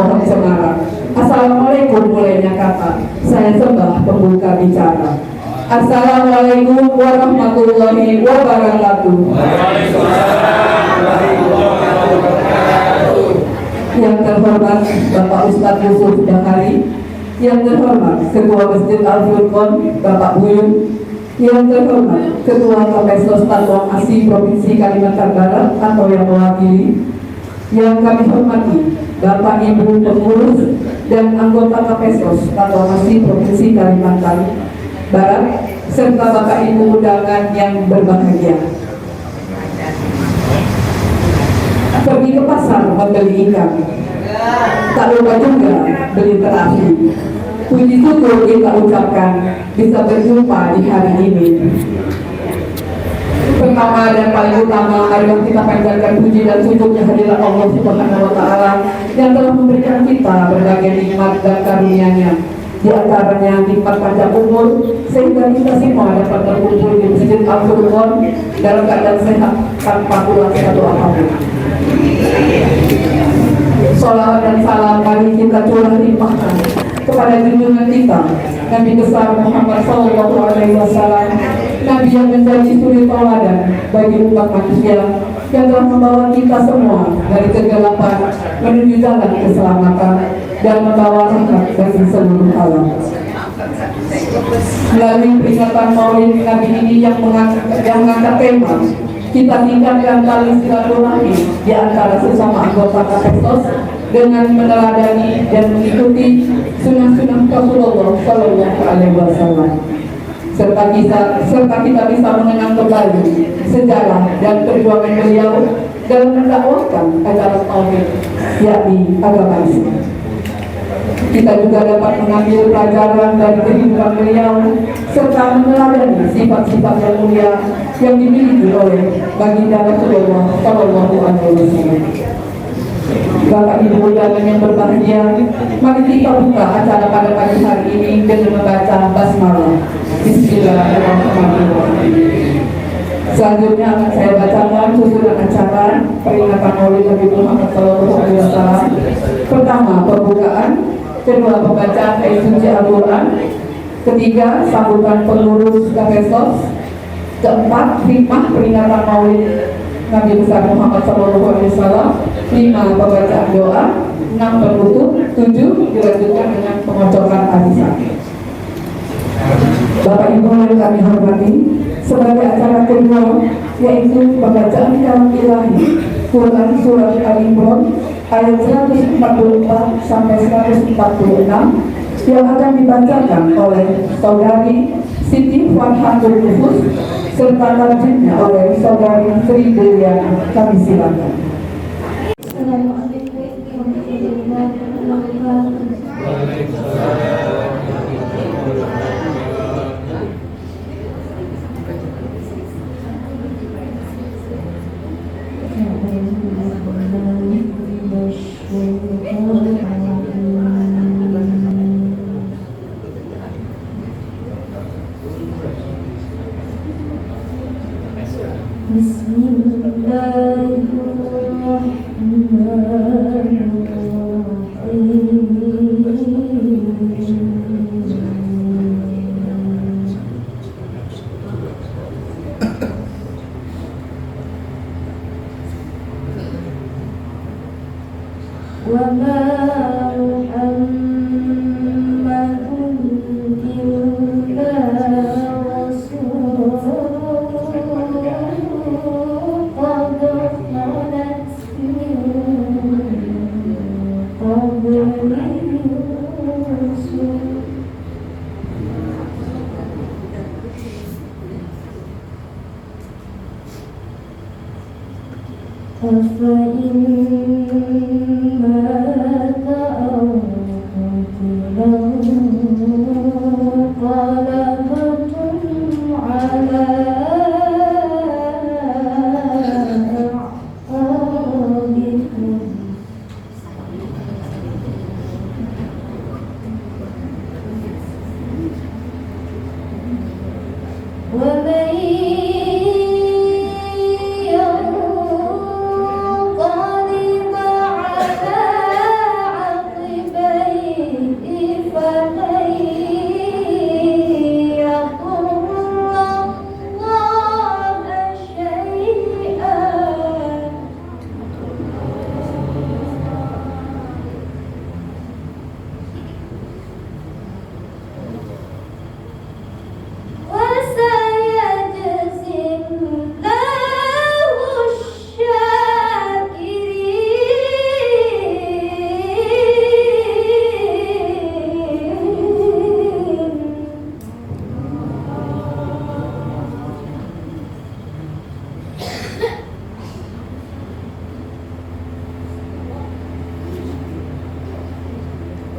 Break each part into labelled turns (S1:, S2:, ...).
S1: pohon cemara. Assalamualaikum mulainya kata, saya sembah pembuka bicara. Assalamualaikum warahmatullahi wabarakatuh. Yang terhormat Bapak Ustadz Yusuf Dakari, yang terhormat Ketua Masjid Al-Furqon Bapak Buyun, yang terhormat Ketua Kapolres Tatuang Asi Provinsi Kalimantan Barat atau yang mewakili, yang kami hormati Bapak Ibu pengurus dan anggota Kapolres Tatuang Asi Provinsi Kalimantan Barat, serta Bapak Ibu undangan yang berbahagia. Pergi ke pasar membeli ikan, tak lupa juga beli terasi. Puji syukur kita ucapkan bisa berjumpa di hari ini. Pertama dan paling utama, marilah kita panjatkan puji dan syukurnya hadirat Allah Subhanahu wa Ta'ala yang telah memberikan kita berbagai nikmat dan karunia-Nya. Di antaranya nikmat panjang umur, sehingga kita semua dapat berkumpul di Masjid Al-Furqon dalam keadaan sehat tanpa kurang satu apapun. Sholawat dan salam mari kita curah limpahkan kepada junjungan kita Nabi besar Muhammad Sallallahu Alaihi Wasallam, Nabi yang menjadi suri tauladan bagi umat manusia, yang telah membawa kita semua dari kegelapan menuju jalan keselamatan dan membawa rahmat bagi seluruh alam. Melalui peringatan Maulid Nabi ini yang mengangkat tema kita tingkatkan tali silaturahmi di antara sesama anggota Kapolres dengan meneladani dan mengikuti sunnah-sunnah Rasulullah Sallallahu Alaihi Wasallam, serta kita bisa mengenang kembali sejarah dan perjuangan beliau dalam mendakwahkan ajaran tauhid, yakni agama Islam. Kita juga dapat mengambil pelajaran dari kehidupan beliau serta meneladani sifat-sifat yang mulia yang dimiliki oleh baginda Rasulullah Sallallahu Alaihi Wasallam. Bapak Ibu undangan yang berbahagia, mari kita buka acara pada pagi hari ini dengan membaca basmalah. Bismillahirrahmanirrahim. Selanjutnya akan saya bacakan susunan acara peringatan Maulid Nabi Muhammad SAW. Pertama, pembukaan. Kedua, pembacaan ayat suci Al-Quran. Ketiga, sambutan pengurus Kapolres. Keempat, hikmah peringatan Maulid Nabi besar Muhammad SAW. 5, pembacaan doa. 6, penutup. 7, dilanjutkan dengan pengocokan arisan. Bapak Ibu yang kami hormati, sebagai acara kedua yaitu pembacaan kalam ilahi Quran Surat Al-Imran ayat 144 sampai 146 yang akan dibacakan oleh Saudari Siti Farhatul Nufus serta tarjimnya oleh Saudari Sri Buliana. Kami silakan.
S2: Assalamualaikum warahmatullahi wabarakatuh.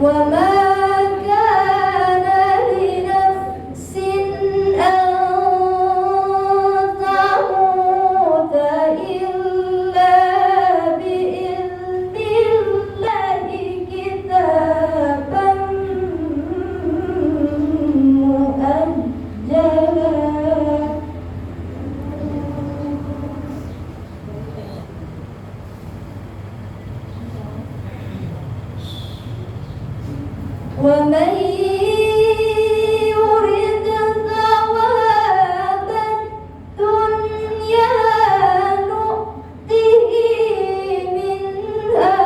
S2: وما كان لنفس أن تموت إلا بإذن الله كتابا مؤجلا ومن يرد ثواب الدنيا نؤته منها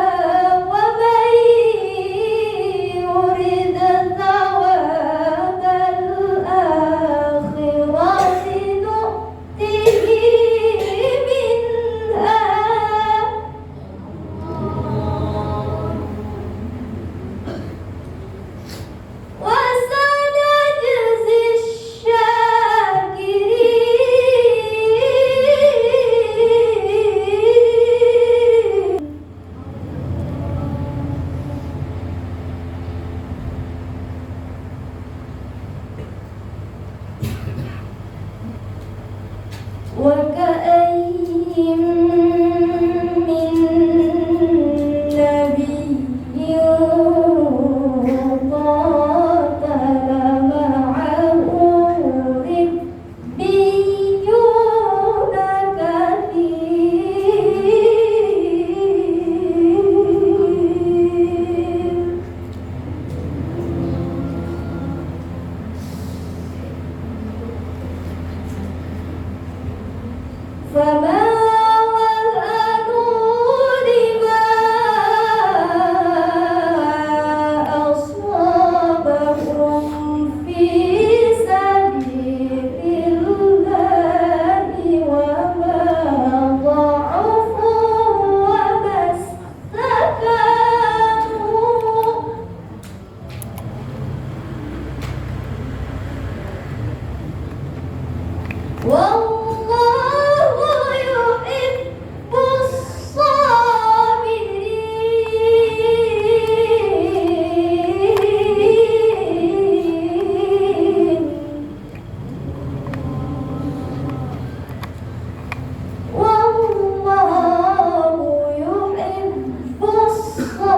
S2: ومن يرد ثواب الآخرة نؤته منها وسنجزي الشاكرين وكأين من نبي قاتل معه ربيون كثير فما وهنوا لما أصابهم في سبيل الله وما ضعفوا وما استكانوا والله يحب الصابرين والله يحب الصابرين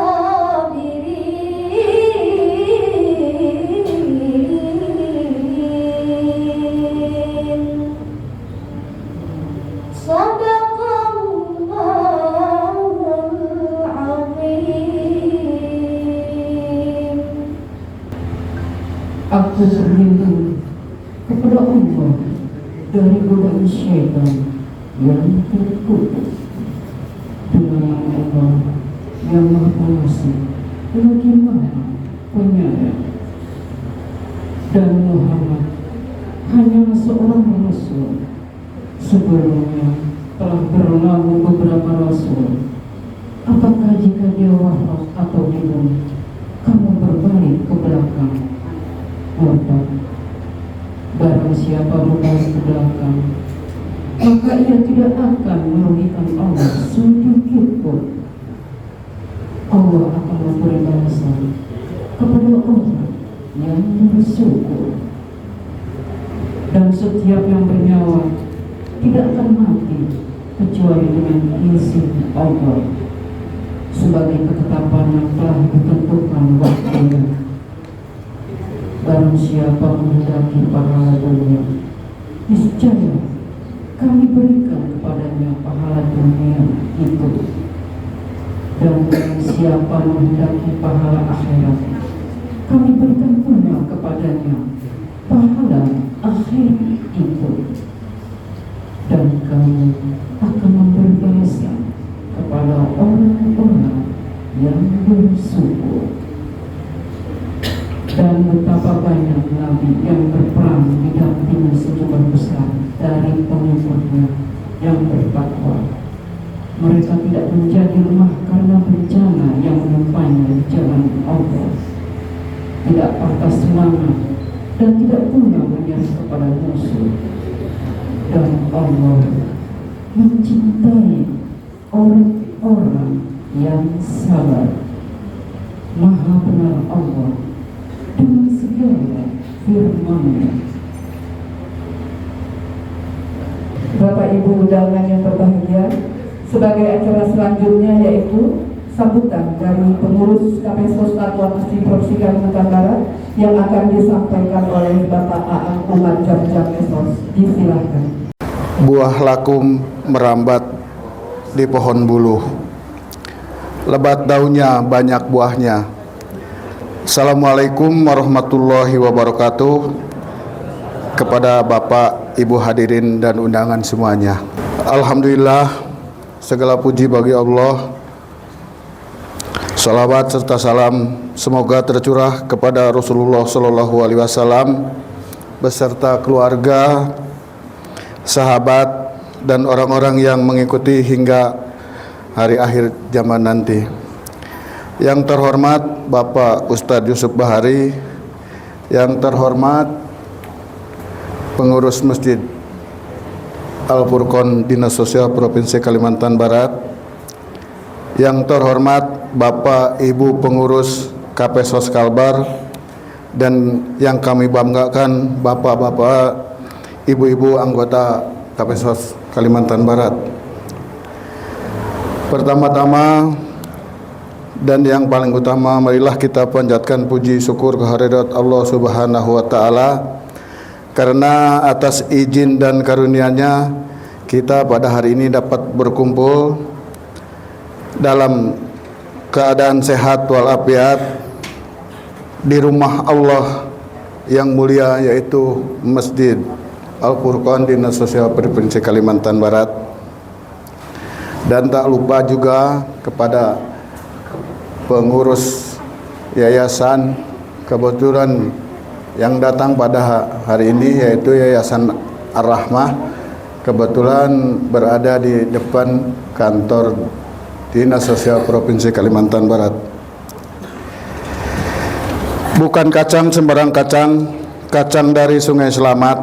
S2: صدق الله العظيم.
S1: Aku berlindung kepada Allah dari godaan syaitan yang terkutuk. Dengan Allah yang Maha Pengasih lagi Maha Penyayang. Dan Muhammad hanyalah seorang rasul. Sebelumnya telah berlalu beberapa rasul. Apakah jika dia wafat atau hidup, kamu berbalik ke belakang? Murtad. Barang siapa berbalik ke belakang, maka ia tidak akan merugikan Allah sedikit pun. Allah akan memberi balasan kepada orang yang bersyukur. Dan setiap yang bernyawa tidak akan mati kecuali dengan izin Allah sebagai ketetapan yang telah ditentukan waktunya. Barang siapa menghendaki pahala dunia, niscaya kami berikan kepadanya pahala dunia itu. Dan barang siapa menghendaki pahala akhirat, kami berikan pula kepadanya pahala akhirat itu. Dan kami akan memberi balasan kepada orang-orang yang bersyukur. Dan betapa banyak nabi yang berperang didampingi sejumlah besar dari pengikutnya yang bertakwa. Mereka tidak menjadi lemah karena bencana yang menimpanya di jalan Allah, tidak patah semangat dan tidak pula menyerah kepada musuh. Dan Allah mencintai orang-orang yang sabar. Maha benar Allah dengan segala firman-Nya. Bapak Ibu undangan yang berbahagia, sebagai acara selanjutnya yaitu sambutan dari pengurus KPSOS Satuan Asli Provinsi Kalimantan Barat yang akan disampaikan oleh Bapak Aang Umar Jamjam Esos. Disilahkan.
S3: Buah lakum merambat di pohon buluh, lebat daunnya banyak buahnya. Assalamualaikum warahmatullahi wabarakatuh. Kepada Bapak, Ibu hadirin dan undangan semuanya, alhamdulillah, segala puji bagi Allah. Salawat serta salam semoga tercurah kepada Rasulullah Shallallahu Alaihi Wasallam beserta keluarga, sahabat, dan orang-orang yang mengikuti hingga hari akhir zaman nanti. Yang terhormat Bapak Ustadz Yusuf Bahari, yang terhormat pengurus Masjid Al-Furqon Dinas Sosial Provinsi Kalimantan Barat, yang terhormat Bapak Ibu pengurus KPSOS Kalbar, dan yang kami banggakan Bapak-bapak, Ibu-ibu anggota KPSOS Kalimantan Barat. Pertama-tama dan yang paling utama, marilah kita panjatkan puji syukur kehadirat Allah Subhanahu wa taala, karena atas izin dan karunia-Nya kita pada hari ini dapat berkumpul dalam keadaan sehat walafiat di rumah Allah yang mulia, yaitu Masjid Al-Furqon Dinas Sosial Provinsi Kalimantan Barat. Dan tak lupa juga kepada pengurus yayasan kebetulan yang datang pada hari ini, yaitu Yayasan Ar-Rahmah, kebetulan berada di depan kantor Dinas Sosial Provinsi Kalimantan Barat. Bukan kacang sembarang kacang, kacang dari Sungai Selamat.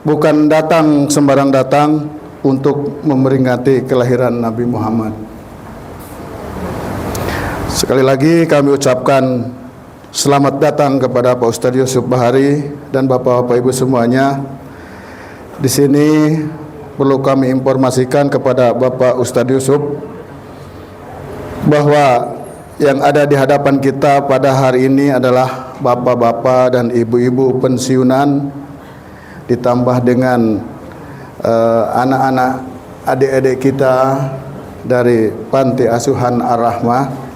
S3: Bukan datang sembarang datang untuk memperingati kelahiran Nabi Muhammad. Sekali lagi kami ucapkan selamat datang kepada Pak Ustadz Yusuf Bahari dan Bapak-bapak Ibu semuanya. Di sini perlu kami informasikan kepada Bapak Ustadz Yusuf bahwa yang ada di hadapan kita pada hari ini adalah bapak-bapak dan ibu-ibu pensiunan, ditambah dengan anak-anak adik-adik kita dari Panti Asuhan Ar-Rahmah.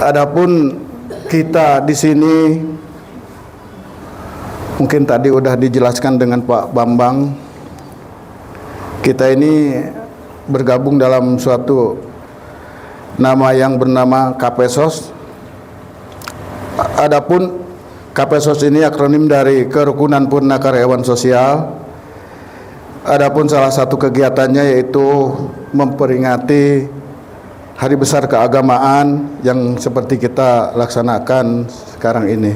S3: Adapun kita di sini mungkin tadi udah dijelaskan dengan Pak Bambang, kita ini bergabung dalam suatu nama yang bernama KPSOS. Adapun KPSOS ini akronim dari Kerukunan Purna Karyawan Sosial. Adapun salah satu kegiatannya yaitu memperingati Hari Besar Keagamaan yang seperti kita laksanakan sekarang ini.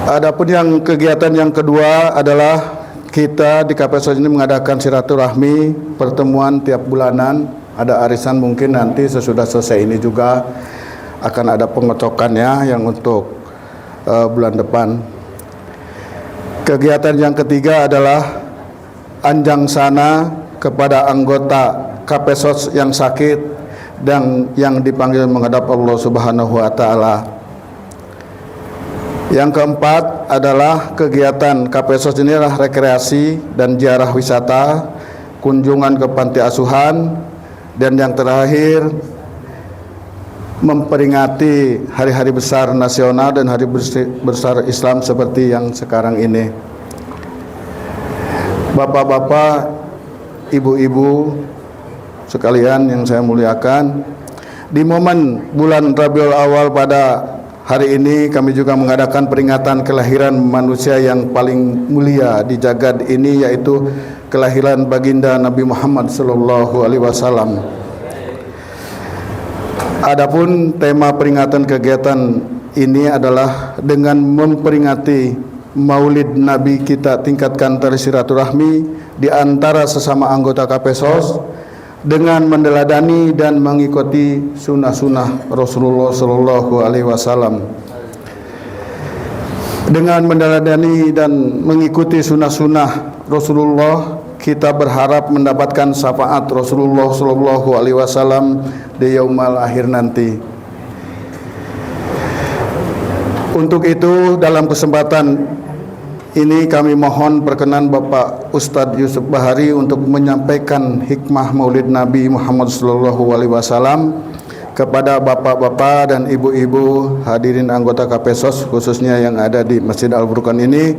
S3: Adapun yang kegiatan yang kedua adalah kita di KPSOS ini mengadakan silaturahmi, pertemuan tiap bulanan. Ada arisan mungkin nanti sesudah selesai ini juga akan ada pengocokannya yang untuk bulan depan. Kegiatan yang ketiga adalah anjang sana kepada anggota KPSOS yang sakit dan yang dipanggil menghadap Allah Subhanahu wa taala. Yang keempat adalah kegiatan KPSOS ini adalah rekreasi dan ziarah wisata, kunjungan ke panti asuhan, dan yang terakhir memperingati hari-hari besar nasional dan hari besar Islam seperti yang sekarang ini. Bapak-bapak, ibu-ibu sekalian yang saya muliakan, di momen bulan Rabiul Awal pada hari ini kami juga mengadakan peringatan kelahiran manusia yang paling mulia di jagat ini, yaitu kelahiran baginda Nabi Muhammad sallallahu alaihi wasallam. Adapun tema peringatan kegiatan ini adalah dengan memperingati Maulid Nabi, kita tingkatkan tali silaturahmi di antara sesama anggota KPSOS dengan meneladani dan mengikuti sunnah-sunnah Rasulullah Sallallahu Alaihi Wasallam. Dengan meneladani dan mengikuti sunnah-sunnah Rasulullah, kita berharap mendapatkan syafaat Rasulullah Sallallahu Alaihi Wasallam di yaumul akhir nanti. Untuk itu, dalam kesempatan ini kami mohon perkenan Bapak Ustadz Yusuf Bahari untuk menyampaikan hikmah Maulid Nabi Muhammad Sallallahu Alaihi Wasallam kepada bapak-bapak dan ibu-ibu hadirin anggota KPSOS khususnya yang ada di Masjid Al-Furqan ini.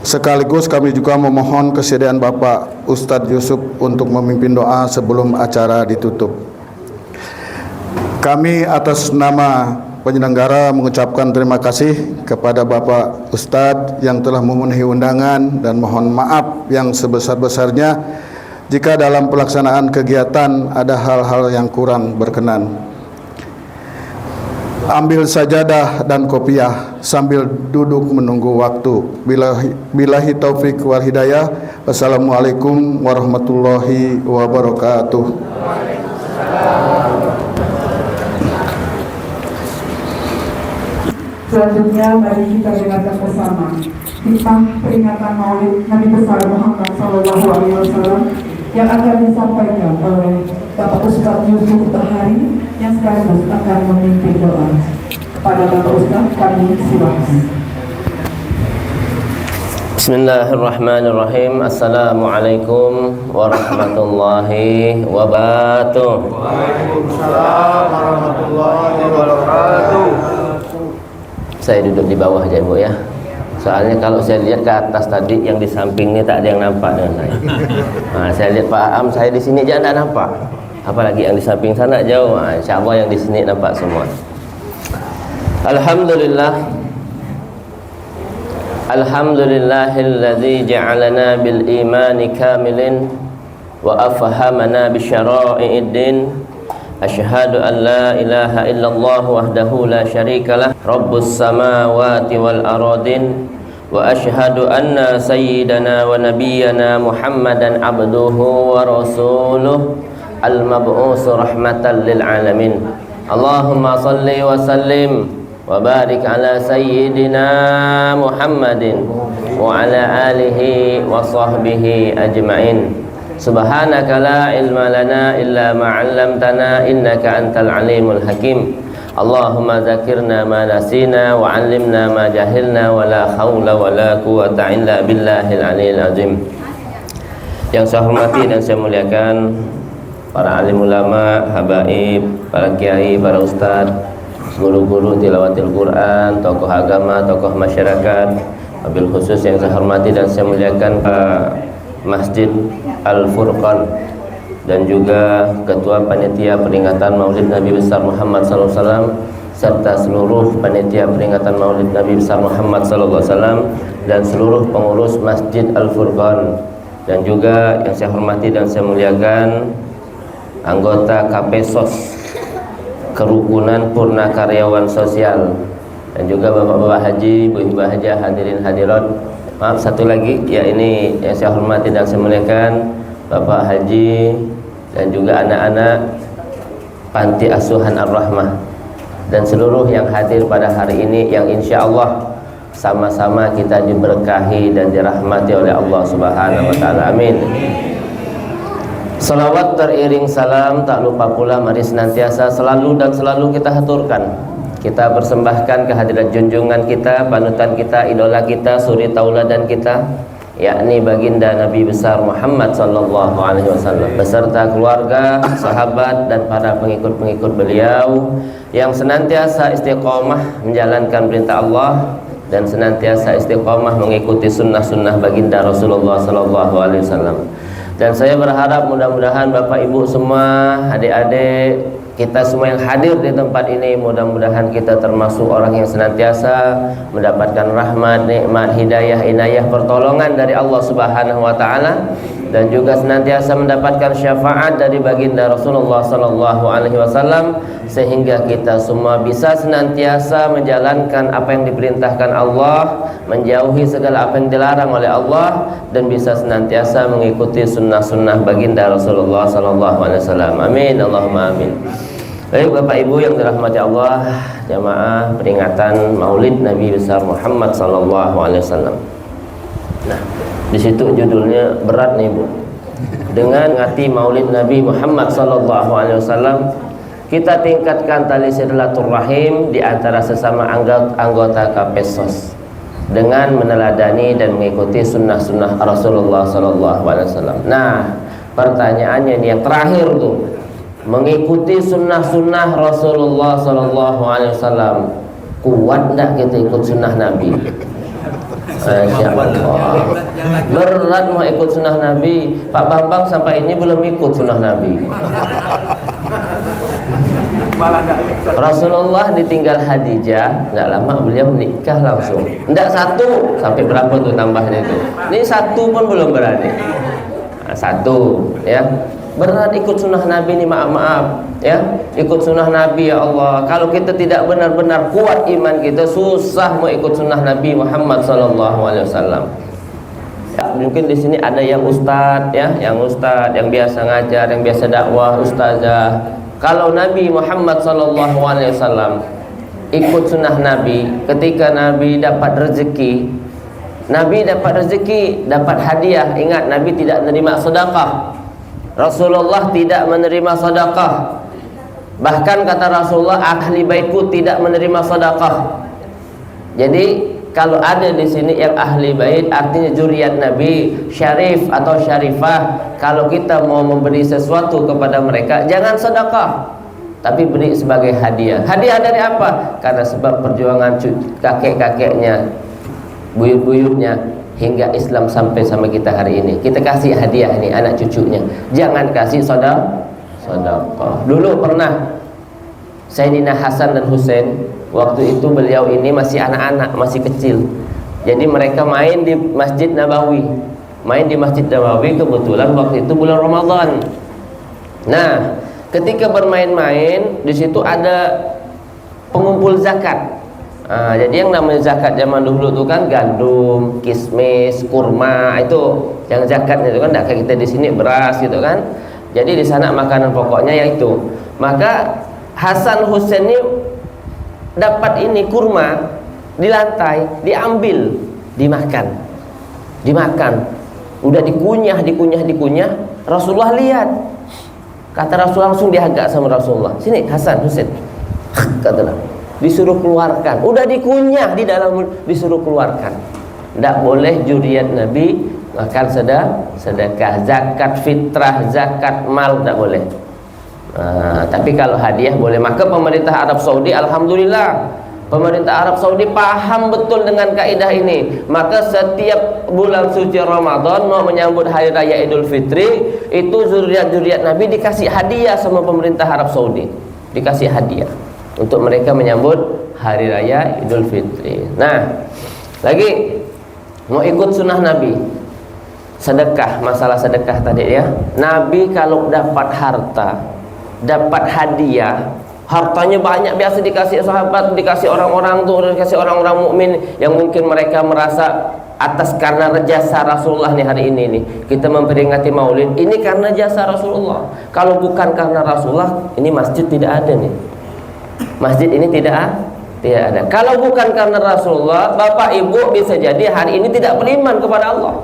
S3: Sekaligus kami juga memohon kesediaan Bapak Ustadz Yusuf untuk memimpin doa sebelum acara ditutup. Kami atas nama penyelenggara mengucapkan terima kasih kepada Bapak Ustadz yang telah memenuhi undangan dan mohon maaf yang sebesar-besarnya jika dalam pelaksanaan kegiatan ada hal-hal yang kurang berkenan. Ambil sajadah dan kopiah sambil duduk menunggu waktu. Billahi taufik wal hidayah. Wassalamualaikum warahmatullahi wabarakatuh.
S1: Selanjutnya mari kita dengarkan bersama hikmah peringatan Maulid Nabi besar Muhammad Sallallahu Alaihi Wasallam yang akan disampaikan oleh Bapak Ustadz Yusuf Bahari yang sekaligus akan memimpin doa. Kepada Bapak Ustadz kami silakan.
S4: Bismillahirrahmanirrahim. Assalamualaikum warahmatullahi wabarakatuh.
S3: Waalaikumsalam warahmatullahi wabarakatuh.
S4: Saya duduk di bawah aja Bu ya. Soalnya kalau saya lihat ke atas tadi yang di samping ini tak ada yang nampak dengan saya. Nah, saya lihat Pak Am, saya di sini aja tidak nampak. Apalagi yang di samping sana jauh. Nah, insya Allah yang di sini nampak semua. Alhamdulillah. Alhamdulillahilladzi ja'alana bil imani kamilin wa afhamana bi syara'i'id din. Asyhadu an la ilaha illallah wahdahu la syarikalah rabbus samawati wal aradin wa asyhadu anna sayyidana wa nabiyyana Muhammadan abduhu wa rasuluh al-mab'us rahmatan lil alamin. Allahumma salli wa sallim wa barik ala sayyidina Muhammadin wa ala alihi wa sahbihi ajma'in. Subhanaka la ilma lana illa ma 'allamtana innaka antal alimul hakim. Allahumma dzakirna ma nasina wa 'allimna ma jahilna wa la haula wa la quwwata illa billahil aliyil azim. Yang saya hormati dan saya muliakan para alim ulama, habaib, para kiai, para ustaz, guru-guru tilawatil Quran, tokoh agama, tokoh masyarakat, wabil khusus yang saya hormati dan saya muliakan Masjid Al-Furqan dan juga Ketua Panitia Peringatan Maulid Nabi besar Muhammad SAW serta seluruh panitia peringatan Maulid Nabi besar Muhammad SAW dan seluruh pengurus Masjid Al-Furqan, dan juga yang saya hormati dan saya muliakan anggota KPSOS Kerukunan Purna Karyawan Sosial, dan juga bapak-bapak haji, ibu-ibu hajah, hadirin hadirat. Maaf, satu lagi, ya ini yang saya hormati dan saya muliakan Bapak Haji dan juga anak-anak Panti Asuhan Ar-Rahmah dan seluruh yang hadir pada hari ini yang insya Allah sama-sama kita diberkahi dan dirahmati oleh Allah Subhanahu wa Ta'ala. Amin. Salawat teriring salam tak lupa pula mari senantiasa selalu dan selalu kita haturkan, kita persembahkan kehadiran junjungan kita, panutan kita, idola kita, suri tauladan kita, yakni baginda Nabi besar Muhammad sallallahu alaihi wasallam beserta keluarga, sahabat dan para pengikut-pengikut beliau yang senantiasa istiqomah menjalankan perintah Allah dan senantiasa istiqomah mengikuti sunnah-sunnah baginda Rasulullah sallallahu alaihi wasallam. Dan saya berharap mudah-mudahan Bapak Ibu semua, adik-adik, kita semua yang hadir di tempat ini, mudah-mudahan kita termasuk orang yang senantiasa mendapatkan rahmat, nikmat, hidayah, inayah, pertolongan dari Allah Subhanahu wa Ta'ala, dan juga senantiasa mendapatkan syafaat dari baginda Rasulullah sallallahu alaihi wasallam, sehingga kita semua bisa senantiasa menjalankan apa yang diperintahkan Allah, menjauhi segala apa yang dilarang oleh Allah, dan bisa senantiasa mengikuti sunnah-sunnah baginda Rasulullah sallallahu alaihi wasallam. Amin, Allahumma amin. Baik Bapak Ibu yang dirahmati Allah, jamaah peringatan Maulid Nabi besar Muhammad sallallahu alaihi wasallam. Nah, di situ judulnya berat nih Bu. Dengan ngati Maulid Nabi Muhammad sallallahu alaihi wasallam, kita tingkatkan tali silaturahim di antara sesama anggota KPSOS dengan meneladani dan mengikuti sunnah-sunnah Rasulullah sallallahu alaihi wasallam. Nah, pertanyaannya ini yang terakhir tuh, mengikuti sunnah-sunnah Rasulullah sallallahu alaihi wasallam, kuat enggak kita ikut sunnah Nabi? Masya Allah, berat mau ikut sunnah Nabi. Pak Bambang sampai ini belum ikut sunnah Nabi. Rasulullah ditinggal Khadijah, nggak lama beliau menikah langsung. Nggak satu, sampai berapa tuh tambahnya itu? Ini satu pun belum berani. Nah, satu, ya. Berat ikut sunnah Nabi ini, maaf ya, ikut sunnah Nabi ya Allah. Kalau kita tidak benar-benar kuat iman kita, susah mau ikut sunnah Nabi Muhammad sallallahu alaihi wasallam. Ya, mungkin di sini ada yang ustadz ya, yang biasa ngajar, yang biasa dakwah, ustazah. Kalau Nabi Muhammad sallallahu alaihi wasallam ikut sunnah Nabi, ketika Nabi dapat rezeki, dapat hadiah. Ingat, Nabi tidak menerima sedekah. Rasulullah tidak menerima sedekah. Bahkan kata Rasulullah, ahli baitku tidak menerima sedekah. Jadi kalau ada di sini yang ahli bait, artinya zuriat Nabi, syarif atau syarifah, kalau kita mau memberi sesuatu kepada mereka, jangan sedekah, tapi beri sebagai hadiah. Hadiah dari apa? Karena sebab perjuangan kakek-kakeknya, buyut-buyutnya, hingga Islam sampai sama kita hari ini. Kita kasih hadiah ini anak cucunya. Jangan kasih sedekah. Dulu pernah Sayyidina Hasan dan Husain, waktu itu beliau ini masih anak-anak, masih kecil. Jadi mereka main di Masjid Nabawi. Kebetulan waktu itu bulan Ramadan. Nah, ketika bermain-main, di situ ada pengumpul zakat. Jadi yang namanya zakat zaman dulu itu kan gandum, kismis, kurma, itu yang zakatnya itu kan, tidak kayak kita di sini beras gitu kan. Jadi di sana makanan pokoknya yaitu. Maka Hasan Husain ini dapat ini kurma di lantai, diambil, dimakan. Udah dikunyah. Rasulullah lihat. Kata Rasulullah, langsung diagak sama Rasulullah. Sini Hasan Husain. Katalah. Disuruh keluarkan, udah dikunyah di dalam, disuruh keluarkan. Tidak boleh zuriat Nabi makan sedekah, zakat fitrah, zakat mal, tidak boleh. Tapi kalau hadiah boleh. Maka pemerintah Arab Saudi, alhamdulillah, pemerintah Arab Saudi paham betul dengan kaidah ini. Maka setiap bulan suci Ramadan mau menyambut hari raya Idul Fitri, itu zuriat Nabi dikasih hadiah sama pemerintah Arab Saudi, dikasih hadiah untuk mereka menyambut hari raya Idul Fitri. Nah, lagi mau ikut sunnah Nabi, sedekah, masalah sedekah tadi ya. Nabi kalau dapat harta, dapat hadiah, hartanya banyak, biasa dikasih sahabat, dikasih orang-orang tuh, dikasih orang-orang mukmin yang mungkin mereka merasa atas karena jasa Rasulullah nih. Hari ini nih kita memperingati Maulid ini karena jasa Rasulullah. Kalau bukan karena Rasulullah, ini masjid tidak ada nih. Masjid ini tidak ada. Kalau bukan karena Rasulullah, Bapak Ibu bisa jadi hari ini tidak beriman kepada Allah.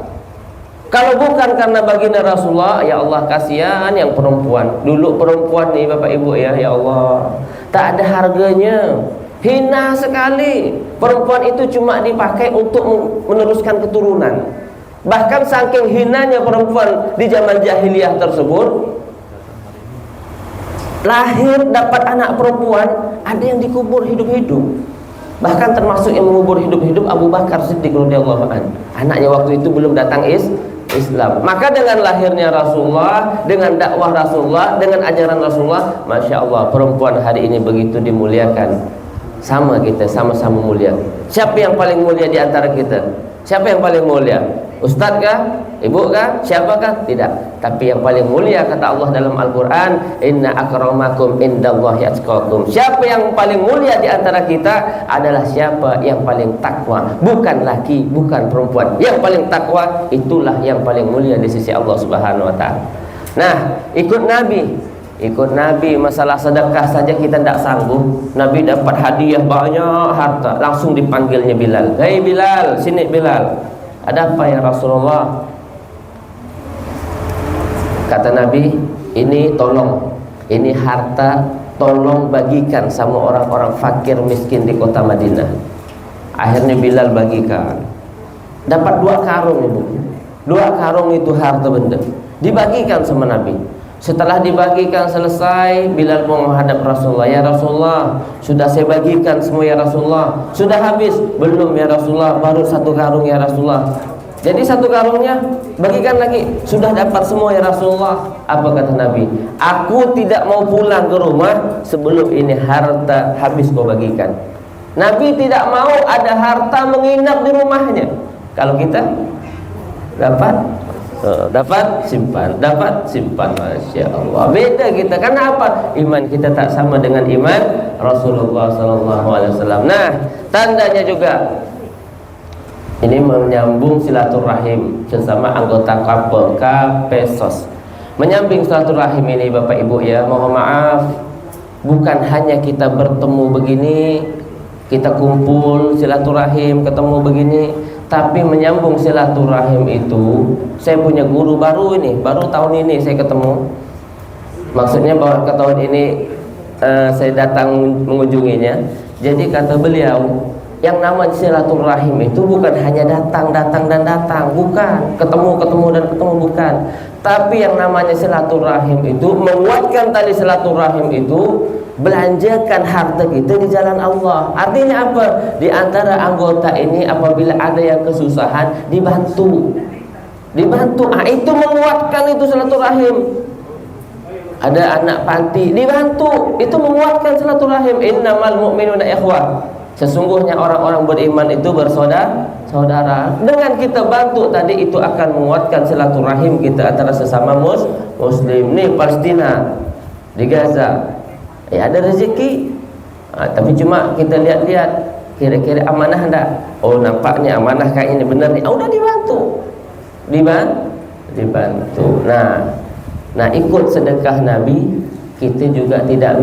S4: Kalau bukan karena baginda Rasulullah, ya Allah, kasihan yang perempuan. Dulu perempuan nih Bapak Ibu ya Allah, tak ada harganya, hina sekali. Perempuan itu cuma dipakai untuk meneruskan keturunan. Bahkan saking hinanya perempuan di zaman jahiliyah tersebut, lahir dapat anak perempuan, ada yang dikubur hidup-hidup. Bahkan termasuk yang mengubur hidup-hidup Abu Bakar Siddiq radhiyallahu anhu. Anaknya waktu itu belum datang Islam. Maka dengan lahirnya Rasulullah, dengan dakwah Rasulullah, dengan ajaran Rasulullah, Masya Allah, perempuan hari ini begitu dimuliakan. Sama kita, sama-sama mulia. Siapa yang paling mulia di antara kita? Siapa yang paling mulia? Ustaz kah? Ibu kah? Siapakah? Tidak. Tapi yang paling mulia kata Allah dalam Al-Quran, inna akramakum indallahi atqakum. Siapa yang paling mulia di antara kita adalah siapa yang paling takwa. Bukan laki, bukan perempuan. Yang paling takwa itulah yang paling mulia di sisi Allah Subhanahu wa taala. Nah, ikut Nabi. Ikut Nabi, masalah sedekah saja kita tidak sanggup. Nabi dapat hadiah banyak harta, langsung dipanggilnya Bilal. Hei Bilal, sini Bilal. Ada apa ya Rasulullah? Kata Nabi, ini tolong, ini harta, tolong bagikan sama orang-orang fakir miskin di kota Madinah. Akhirnya Bilal bagikan. Dapat 2 karung ibu. 2 karung itu harta benda. Dibagikan sama Nabi. Setelah dibagikan selesai, Bilal menghadap Rasulullah. Ya Rasulullah, sudah saya bagikan semua ya Rasulullah. Sudah habis? Belum ya Rasulullah, baru 1 karung ya Rasulullah. Jadi 1 karungnya bagikan lagi. Sudah dapat semua ya Rasulullah. Apa kata Nabi? Aku tidak mau pulang ke rumah sebelum ini harta habis kau bagikan. Nabi tidak mau ada harta menginap di rumahnya. Kalau kita dapat simpan, Masya Allah. Beda kita, karena apa? Iman kita tak sama dengan iman Rasulullah SAW. Nah, tandanya juga ini menyambung silaturahim sesama anggota Kapesos. Menyambung silaturahim ini Bapak Ibu ya, mohon maaf, bukan hanya kita bertemu begini, kita kumpul silaturahim, ketemu begini, tapi menyambung silaturahim itu. Saya punya guru baru ini, baru tahun ini saya ketemu. Maksudnya bahwa ke tahun ini saya datang mengunjunginya. Jadi kata beliau, yang namanya silaturahim itu bukan hanya datang, bukan, ketemu dan ketemu, bukan. Tapi yang namanya silaturahim itu, menguatkan tali silaturahim itu, belanjakan harta kita di jalan Allah. Artinya apa? Di antara anggota ini apabila ada yang kesusahan, dibantu. Itu menguatkan itu silaturahim. Ada anak panti, dibantu. Itu menguatkan silaturahim. Innamal mu'minuna ikhwah. Sesungguhnya orang-orang beriman itu bersaudara. Dengan kita bantu tadi, itu akan menguatkan silaturahim kita antara sesama muslim. Nih Palestina, di Gaza, ya ada rezeki, tapi cuma kita lihat-lihat kira-kira amanah enggak. Oh nampaknya amanah kayak ini benar nih. Udah dibantu. Nah ikut sedekah Nabi kita juga tidak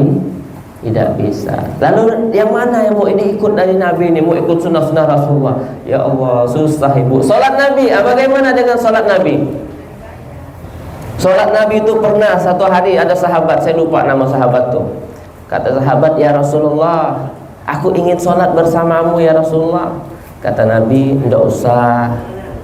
S4: bisa. Lalu yang mana yang mau ini ikut dari Nabi ini, mau ikut sunnah-sunnah Rasulullah? Ya Allah, susah ibu. Salat Nabi, bagaimana dengan salat Nabi? Salat Nabi itu pernah satu hari ada sahabat, saya lupa nama sahabat tuh. Kata sahabat, ya Rasulullah, aku ingin salat bersamamu ya Rasulullah. Kata Nabi, enggak usah,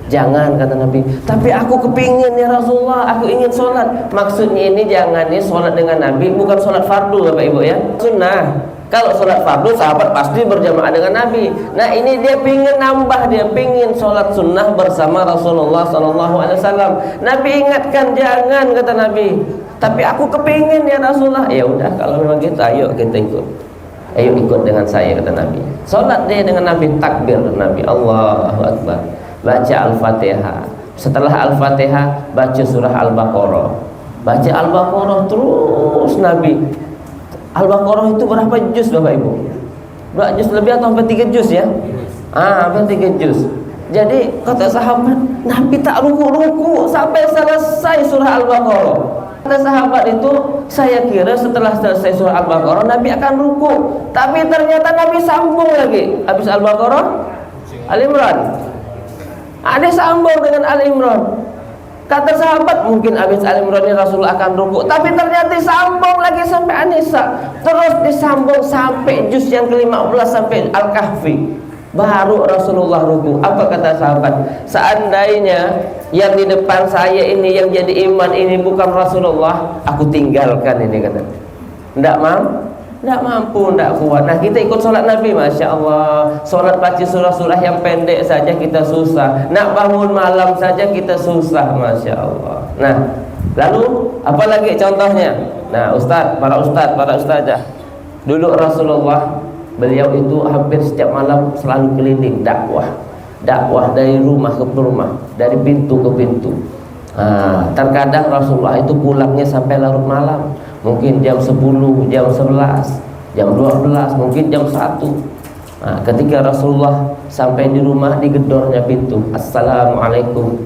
S4: jangan, kata Nabi. Tapi aku kepingin ya Rasulullah, aku ingin sholat. Maksudnya ini jangan nih sholat dengan Nabi, bukan sholat fardu Bapak Ibu ya, sunnah. Kalau sholat fardu sahabat pasti berjamaah dengan Nabi. Nah ini dia pingin nambah, dia pingin sholat sunnah bersama Rasulullah SAW. Nabi ingatkan jangan, kata Nabi. Tapi aku kepingin ya Rasulullah. Ya udah kalau memang gitu, ayo kita ikut. Ayo ikut dengan saya, kata Nabi. Sholat dia dengan Nabi, takbir Nabi, Allahu Akbar. Baca Al-Fatihah. Setelah Al-Fatihah baca surah Al-Baqarah. Baca Al-Baqarah terus Nabi. Al-Baqarah itu berapa juz Bapak Ibu? 2 juz lebih atau sampai 3 juz ya? Sampai 3 juz. Jadi kata sahabat, Nabi tak ruku-ruku sampai selesai surah Al-Baqarah. Kata sahabat itu, saya kira setelah selesai surah Al-Baqarah Nabi akan ruku. Tapi ternyata Nabi sambung lagi. Habis Al-Baqarah, Al-Imran. Ada sambung dengan Al-Imran. Kata sahabat, mungkin habis Al-Imran ini Rasulullah akan ruku. Tapi ternyata sambung lagi sampai An-Nisa. Terus disambung sampai juz yang ke-15 sampai Al-Kahfi. Baru Rasulullah ruku. Apa kata sahabat? Seandainya yang di depan saya ini yang jadi iman ini bukan Rasulullah, aku tinggalkan ini, kata. Tidak mampu, tidak kuat. Nah kita ikut sholat Nabi, Masya Allah. Sholat baca surah-surah yang pendek saja kita susah. Nak bangun malam saja kita susah, Masya Allah. Nah lalu apalagi contohnya? Nah para ustazah. Dulu Rasulullah, beliau itu hampir setiap malam selalu keliling dakwah. dakwah dari rumah ke rumah, dari pintu ke pintu. Terkadang Rasulullah itu pulangnya sampai larut malam, mungkin jam 10, jam 11, jam 12, mungkin jam 1. Ketika Rasulullah sampai di rumah, digedornya pintu, assalamualaikum.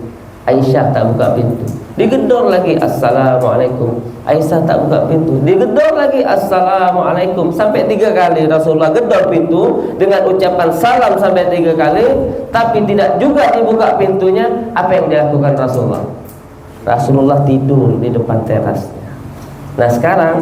S4: Aisyah tak buka pintu, digedor lagi, assalamualaikum. Aisyah tak buka pintu, digedor lagi, assalamualaikum. Sampai 3 kali Rasulullah gedor pintu dengan ucapan salam sampai 3 kali, tapi tidak juga dibuka pintunya. Apa yang dilakukan Rasulullah? Rasulullah tidur di depan terasnya. Nah sekarang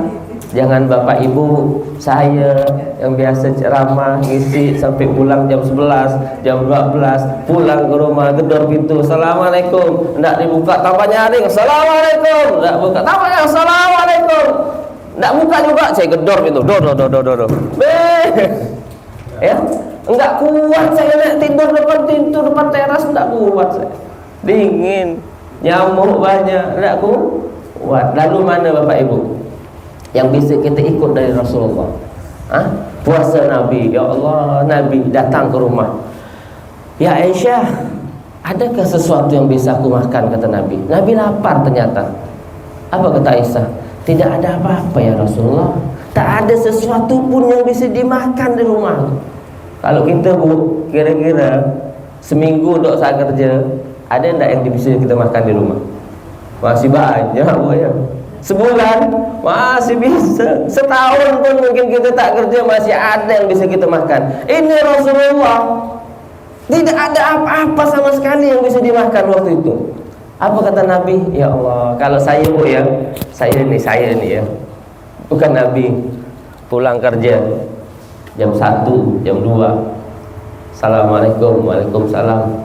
S4: jangan bapak ibu saya yang biasa ceramah ngisi sampai pulang jam 11, jam 12, pulang ke rumah gedor pintu, assalamualaikum, enggak dibuka, tambah nyaring, assalamualaikum, enggak buka, tambah nyaring, assalamualaikum, enggak buka juga, saya gedor pintu, do. Ya, enggak kuat saya nak tidur depan pintu, depan teras, enggak kuat saya, dingin, nyamuk banyak, enggak kuat. Lalu mana bapak ibu yang bisa kita ikut dari Rasulullah? Puasa Nabi, ya Allah, Nabi datang ke rumah, ya Aisyah, adakah sesuatu yang bisa aku makan, kata Nabi. Nabi lapar ternyata. Apa kata Aisyah? Tidak ada apa-apa ya Rasulullah, tak ada sesuatu pun yang bisa dimakan di rumah. Kalau kita bu, kira-kira seminggu dok saya kerja, ada enggak yang bisa kita makan di rumah? Masih banyak bu ya. Sebulan masih bisa, setahun pun mungkin kita tak kerja masih ada yang bisa kita makan. Ini Rasulullah, tidak ada apa-apa sama sekali yang bisa dimakan waktu itu. Apa kata Nabi? Ya Allah, kalau saya bu ya, saya nih ya, bukan Nabi, pulang kerja jam 1, jam 2, assalamualaikum, waalaikumsalam,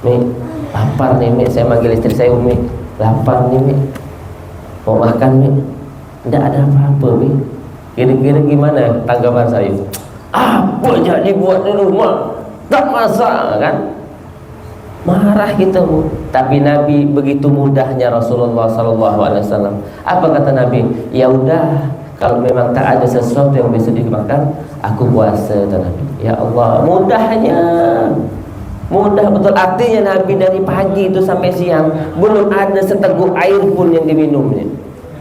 S4: Mi, lapar nih Mi, saya manggil istri saya Umi, lapar nih Mi, mau makan Mi. Tidak ada apa-apa Mi. Kira-kira gimana tanggapan saya? Apa jadi buat di rumah, tak masak kan? Marah kita bu. Tapi Nabi begitu mudahnya Rasulullah SAW. Apa kata Nabi? Ya udah, kalau memang tak ada sesuatu yang bisa dimakan, aku puasa, kata Nabi. Ya Allah, mudahnya, mudah betul. Artinya Nabi dari pagi itu sampai siang belum ada seteguk air pun yang diminumnya.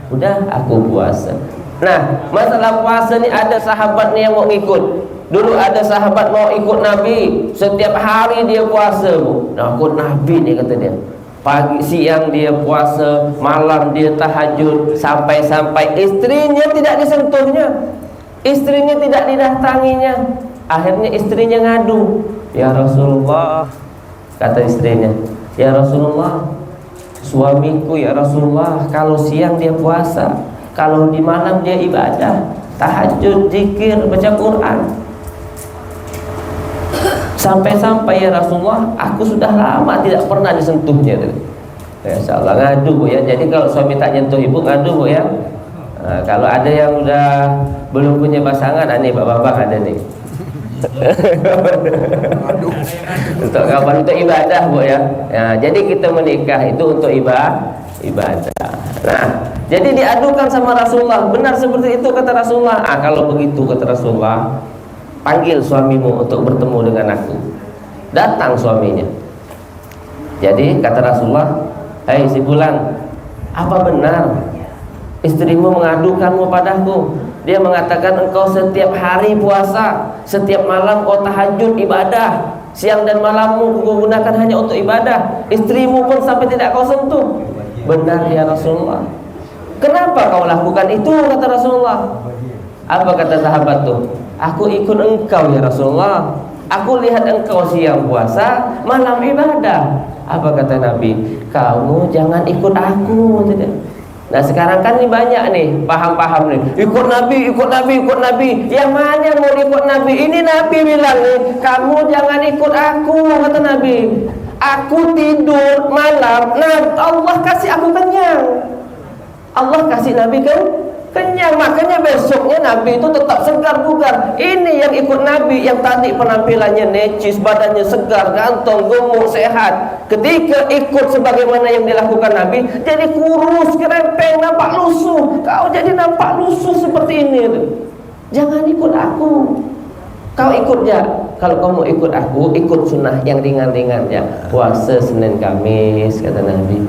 S4: Udah, aku puasa. Nah, masalah puasa ni ada sahabat ni yang mau ikut. Dulu ada sahabat mau ikut Nabi, setiap hari dia puasa bu. Nah, ikut Nabi ni kata dia. Pagi siang dia puasa, malam dia tahajud, sampai-sampai istrinya tidak disentuhnya, istrinya tidak didatanginya. Akhirnya istrinya ngadu, ya Rasulullah, kata istrinya, ya Rasulullah, suamiku ya Rasulullah, kalau siang dia puasa, kalau di malam dia ibadah, tahajud, zikir, baca Quran. Sampai-sampai ya Rasulullah, aku sudah lama tidak pernah disentuhnya. Ya insyaallah ngadu bu ya. Jadi kalau suami tak nyentuh ibu, ngadu bu ya. Nah, kalau ada yang udah belum punya pasangan, nih bapak-bapak ada nih. Untuk kapan? Untuk ibadah bu ya. Nah, jadi kita menikah itu untuk ibadah. Nah, jadi diadukan sama Rasulullah. Benar seperti itu kata Rasulullah. Kalau begitu kata Rasulullah, panggil suamimu untuk bertemu dengan aku. Datang suaminya. Jadi kata Rasulullah, hei si Fulan, apa benar istrimu mengadukanmu padaku? Dia mengatakan engkau setiap hari puasa, setiap malam kau tahajud ibadah, siang dan malammu kau gunakan hanya untuk ibadah, istrimu pun sampai tidak kau sentuh. Benar ya Rasulullah. Kenapa kau lakukan itu, kata Rasulullah. Apa kata sahabat tuh? Aku ikut engkau ya Rasulullah. Aku lihat engkau siang puasa, malam ibadah. Apa kata Nabi? Kamu jangan ikut aku. Nah sekarang kan ini banyak nih paham-paham nih, ikut Nabi, ikut Nabi, ikut Nabi. Yang mana yang mau ikut Nabi? Ini Nabi bilang nih, kamu jangan ikut aku, kata Nabi. Aku tidur malam, nah Allah kasih aku kenyang. Allah kasih Nabi kan kenyang, makanya besoknya Nabi itu tetap segar bugar. Ini yang ikut Nabi, yang tadi penampilannya necis, badannya segar, ganteng, gemuk, sehat. Ketika ikut sebagaimana yang dilakukan Nabi, jadi kurus, kerempeng, nampak lusuh. Kau jadi nampak lusuh seperti ini. Jangan ikut aku. Kau ikut ya, kalau kamu ikut aku, ikut sunnah yang ringan-ringan ya. Puasa Senin Kamis, kata Nabi.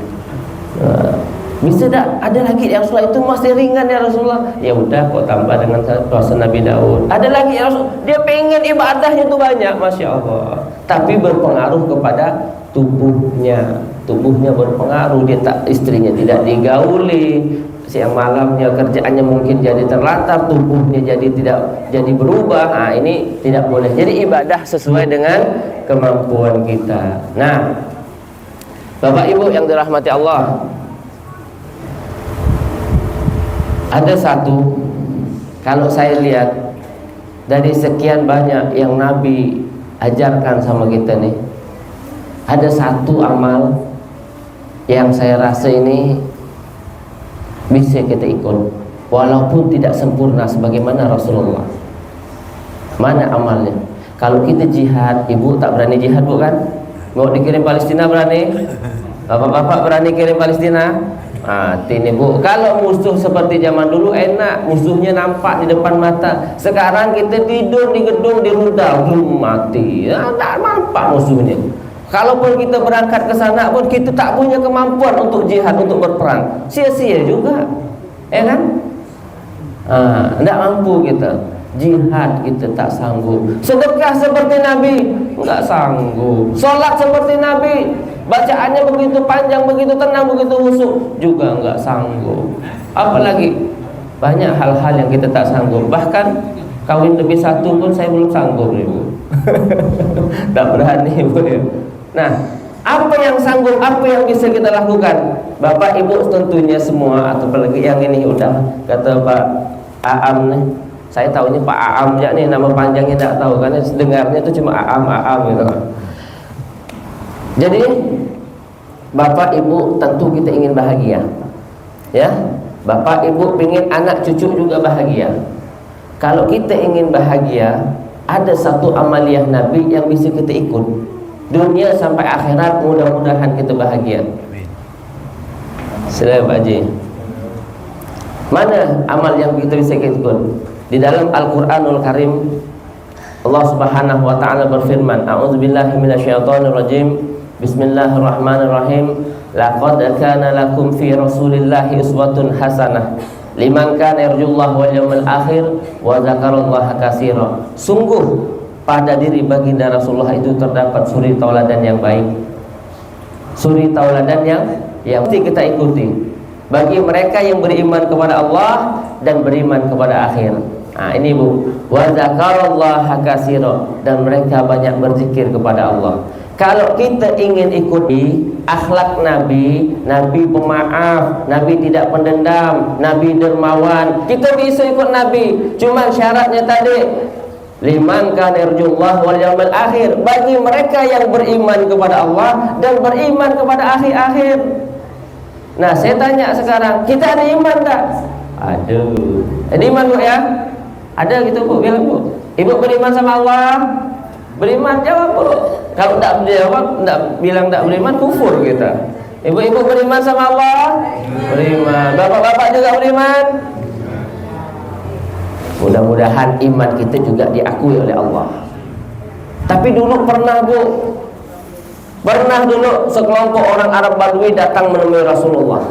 S4: Bisa tak? Ada lagi ya Rasulullah, itu masih ringan ya Rasulullah. Ya udah, kau tambah dengan puasa Nabi Daud. Ada lagi ya Rasul, dia pengen ibadahnya itu banyak, Masya Allah. Tapi berpengaruh kepada tubuhnya. Tubuhnya berpengaruh, dia tak, istrinya tidak digauli. Siang malamnya kerjaannya mungkin jadi terlantar, tubuhnya jadi tidak jadi berubah. Nah, ini tidak boleh. Jadi ibadah sesuai dengan kemampuan kita. Nah, Bapak Ibu yang dirahmati Allah, ada satu, kalau saya lihat dari sekian banyak yang Nabi ajarkan sama kita nih, ada satu amal yang saya rasa ini bisa kita ikut walaupun tidak sempurna sebagaimana Rasulullah. Mana amalnya? Kalau kita jihad, ibu tak berani jihad, bu kan? Mau dikirim Palestina berani? Bapak-bapak berani kirim Palestina? Mati nih, bu. Kalau musuh seperti zaman dulu enak, musuhnya nampak di depan mata. Sekarang kita tidur di gedung, di rudal, mati. Tak nampak musuhnya. Kalaupun kita berangkat ke sana pun kita tak punya kemampuan untuk jihad, untuk berperang. Sia-sia juga. Ya kan? Tidak mampu kita. Jihad kita tak sanggup. Sedekah seperti Nabi, enggak sanggup. Salat seperti Nabi, bacaannya begitu panjang, begitu tenang, begitu khusyuk, juga enggak sanggup. Apalagi banyak hal-hal yang kita tak sanggup. Bahkan kawin lebih satu pun saya belum sanggup, ibu. Tak berani, ibu. Nah, apa yang sanggup, apa yang bisa kita lakukan? Bapak Ibu tentunya semua, atau apalagi yang ini udah kata Pak Aam nih. Saya tahunya Pak Aam ya nih, nama panjangnya tidak tahu karena dengarnya itu cuma Aam gitu. Jadi Bapak Ibu tentu kita ingin bahagia. Ya. Bapak Ibu ingin anak cucu juga bahagia. Kalau kita ingin bahagia, ada satu amaliyah Nabi yang bisa kita ikut. Dunia sampai akhirat, mudah-mudahan kita bahagia. Sila Pak Haji. Mana amal yang kita bisa ikut? Di dalam Al-Quranul Karim, Allah Subhanahu wa ta'ala berfirman, A'udzubillahi minasyaitonirrajim, Bismillahirrahmanirrahim. Laqad kana lakum fi Rasulillahi uswatun hasanah liman kana yarjullaha wal yawmal akhir wa dzakarallaha katsira. Sungguh pada diri baginda Rasulullah itu terdapat suri tauladan yang baik, suri tauladan yang mesti kita ikuti bagi mereka yang beriman kepada Allah dan beriman kepada akhir. Nah ini, bu, wa dzakarallaha katsira, dan mereka banyak berzikir kepada Allah. Kalau kita ingin ikuti akhlak Nabi, Nabi pemaaf, Nabi tidak pendendam, Nabi dermawan, kita bisa ikut Nabi. Cuma syaratnya tadi, liman kana yarjullaha wal yawmal akhir, bagi mereka yang beriman kepada Allah dan beriman kepada akhir-akhir. Nah, saya tanya sekarang, kita ada iman tak? Aduh, ada iman, bu ya? Ada gitu, bu, bilang, bu. Ibu beriman sama Allah? Beriman, jawab, bu. Kalau tak jawab, tak bilang tak beriman, kufur kita. Ibu-ibu beriman sama Allah? Beriman. Bapak-bapak juga beriman? Mudah-mudahan iman kita juga diakui oleh Allah. Tapi dulu pernah, bu, pernah dulu sekelompok orang Arab Badui datang menemui Rasulullah.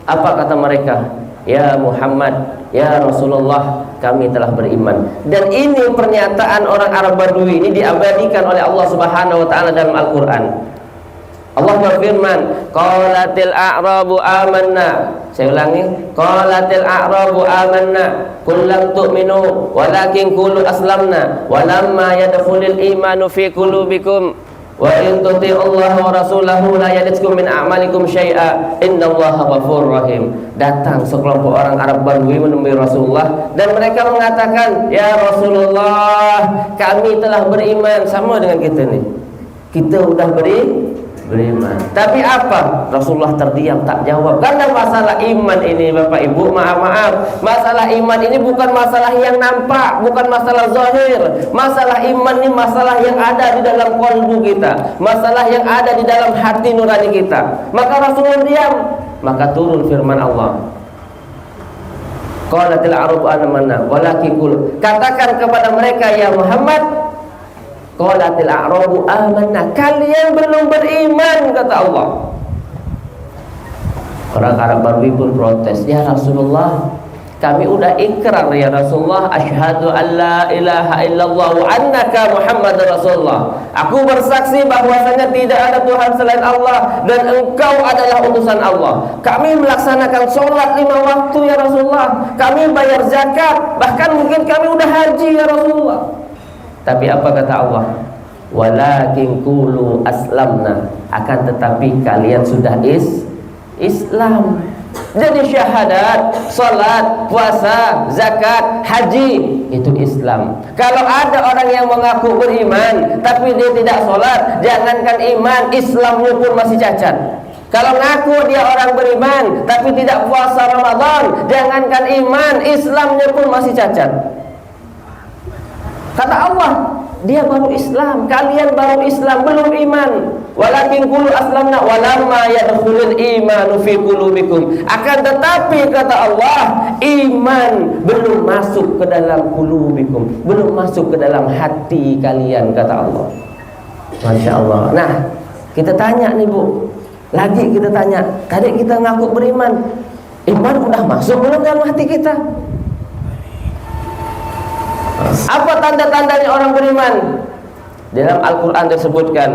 S4: Apa kata mereka? Ya Muhammad, ya Rasulullah, kami telah beriman. Dan ini pernyataan orang Arab Badui ini diabadikan oleh Allah Subhanahu wa ta'ala dalam Al-Quran. Allah berfirman, qalatil a'rabu amanna. Saya ulangi, qalatil a'rabu amanna qul lam tu'minu walakin qulu aslamna walamma yadkhulul imanu fi qulubikum wa in tuti'ullaha wa rasulahu la yalidkum min a'malikum syai'a innallaha ghafurur rahim. Datang sekelompok orang Arab Badui menemui Rasulullah dan mereka mengatakan, ya Rasulullah, kami telah beriman. Sama dengan kita nih, kita udah beriman. Tapi apa? Rasulullah terdiam, tak jawab. Karena masalah iman ini, Bapak Ibu, maaf, masalah iman ini bukan masalah yang nampak, bukan masalah zahir. Masalah iman ini masalah yang ada di dalam kalbu kita, masalah yang ada di dalam hati nurani kita. Maka Rasulullah diam. Maka turun firman Allah, Qalatil a'rabu amanna walakin qul, katakan kepada mereka ya Muhammad, qalatil a'rabu amanna, kalian belum beriman, kata Allah. Orang Arab Badui pun protes, ya Rasulullah, kami udah ikrar ya Rasulullah, asyhadu an la ilaha illallah wa annaka Muhammadar Rasulullah. Aku bersaksi bahwasanya tidak ada Tuhan selain Allah dan engkau adalah utusan Allah. Kami melaksanakan sholat 5 waktu ya Rasulullah. Kami bayar zakat, bahkan mungkin kami udah haji ya Rasulullah. Tapi apa kata Allah? Walakin qulu aslamna, akan tetapi kalian sudah Islam. Jadi syahadat, salat, puasa, zakat, haji itu Islam. Kalau ada orang yang mengaku beriman tapi dia tidak salat, jangankan iman, Islamnya pun masih cacat. Kalau ngaku dia orang beriman tapi tidak puasa Ramadan, jangankan iman, Islamnya pun masih cacat. Kata Allah, dia baru Islam, kalian baru Islam, belum iman. Walakin qulu aslamna walamma yadkhulul imanu fi qulubikum. Akan tetapi kata Allah, iman belum masuk ke dalam qulubikum, belum masuk ke dalam hati kalian, kata Allah. Masya Allah. Nah, kita tanya nih Bu, lagi kita tanya, tadi kita ngaku beriman, iman udah masuk belum dalam hati kita? Apa tanda-tandanya orang beriman? Dalam Al-Quran disebutkan,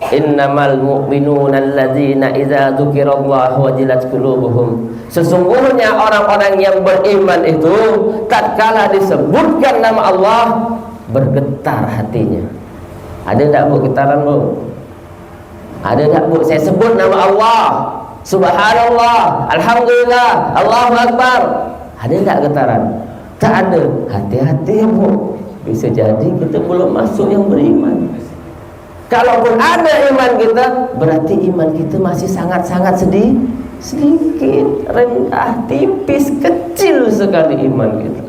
S4: innamal mu'minuna alladzina idza dzukirallahu wajilat qulubuhum. Sesungguhnya orang-orang yang beriman itu tatkala disebutkan nama Allah bergetar hatinya. Ada enggak Bu getaran Bu? Ada enggak Bu? Saya sebut nama Allah, subhanallah, alhamdulillah, Allahu akbar. Ada enggak getaran? Tak ada. Hati-hati Bu, bisa jadi kita belum masuk yang beriman. Kalaupun ada iman kita, berarti iman kita masih sangat-sangat sedikit, rendah, tipis, kecil sekali iman kita.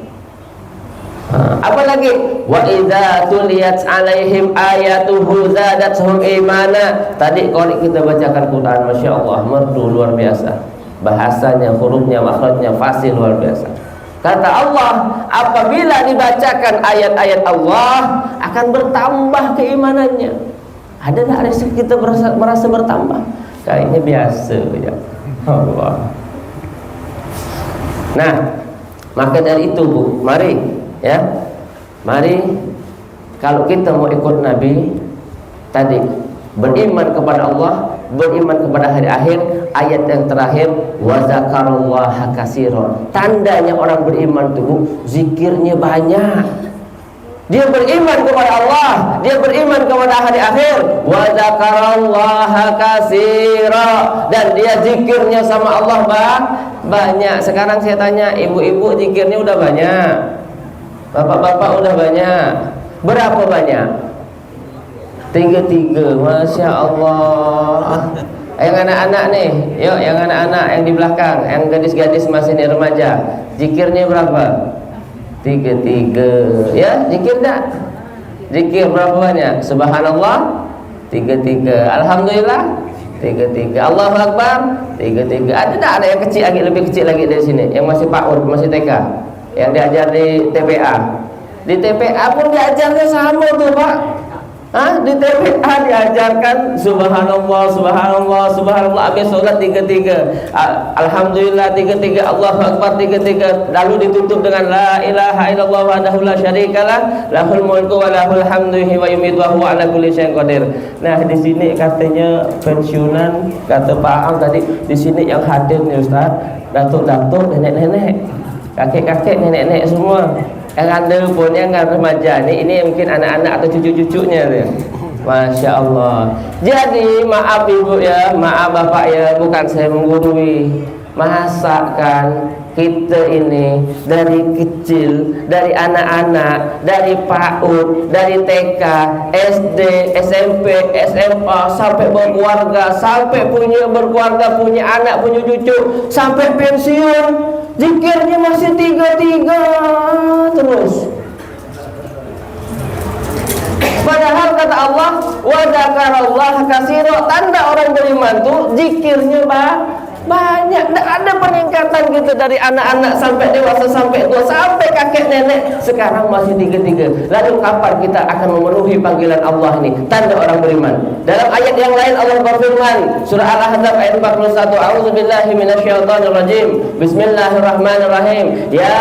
S4: Apalagi wa idza tuliyat alaihim ayatuhu zadatuhum imana. Tadi kalau kita bacakan Quran, Masya Allah, merdu luar biasa. Bahasanya, hurufnya, makhrajnya fasih luar biasa. Kata Allah, apabila dibacakan ayat-ayat Allah, akan bertambah keimanannya. Ada tak rezeki kita merasa bertambah? Kayaknya biasa ya. Allah. Nah, maka dari itu Bu, mari ya, mari kalau kita mau ikut Nabi tadi, beriman kepada Allah, beriman kepada hari akhir. Ayat yang terakhir, wa zakarullaha katsiran. Tandanya orang beriman itu zikirnya banyak. Dia beriman kepada Allah, dia beriman kepada hari akhir, wa zakarullaha katsiran, dan dia zikirnya sama Allah banyak. Sekarang saya tanya, ibu-ibu zikirnya udah banyak, bapak-bapak udah banyak. Berapa banyak? 3, Masya Allah. Yang anak-anak nih, yuk yang anak-anak yang di belakang, yang gadis-gadis masih di remaja, zikirnya berapa? 3, ya, zikir tak? Zikir berapa banyak? Subhanallah 3, Alhamdulillah 3, Allahu Akbar 3. Ada tak ada yang kecil lagi, lebih kecil lagi dari sini, yang masih PAUD, masih TK, yang diajar di TPA? Di TPA pun diajarnya sama tuh Pak. Di TPA diajarkan subhanallah, subhanallah, subhanallah, habis sholat 3, alhamdulillah 3, Allahu Akbar 3, lalu ditutup dengan la ilaha illallah wahdahu la syarikalah, lahul mulku wa lahul hamdu wa yumiitu wa huwa ala kulli syai'in qadir. Nah, di sini katanya pensiunan, kata Pak Ang tadi, di sini yang hadir nih Ustaz, datuk-datuk, nenek-nenek, kakek-kakek, nenek-nenek semua. Yang ada pun yang remaja ini mungkin anak-anak atau cucu-cucunya dia. Masya Allah. Jadi maaf ibu ya, maaf bapak ya, bukan saya menggurui. Masakan kita ini dari kecil, dari anak-anak, dari PAUD, dari TK, SD, SMP, SMA, sampai berkeluarga, sampai punya berkeluarga, punya anak, punya cucu, sampai pensiun, zikirnya masih 3 terus. Padahal kata Allah, wa dzakarallaha katsiran, tanda orang beriman tuh zikirnya Banyak, tidak ada peningkatan kita dari anak-anak sampai dewasa, sampai tua, sampai kakek nenek. Sekarang masih tiga-tiga. Lalu kapan kita akan memenuhi panggilan Allah ini? Tanda orang beriman. Dalam ayat yang lain Allah berfirman, surah Al-Ahzab ayat 41, A'udzubillahi minasyaitonirrajim. Bismillahirrahmanirrahim. Ya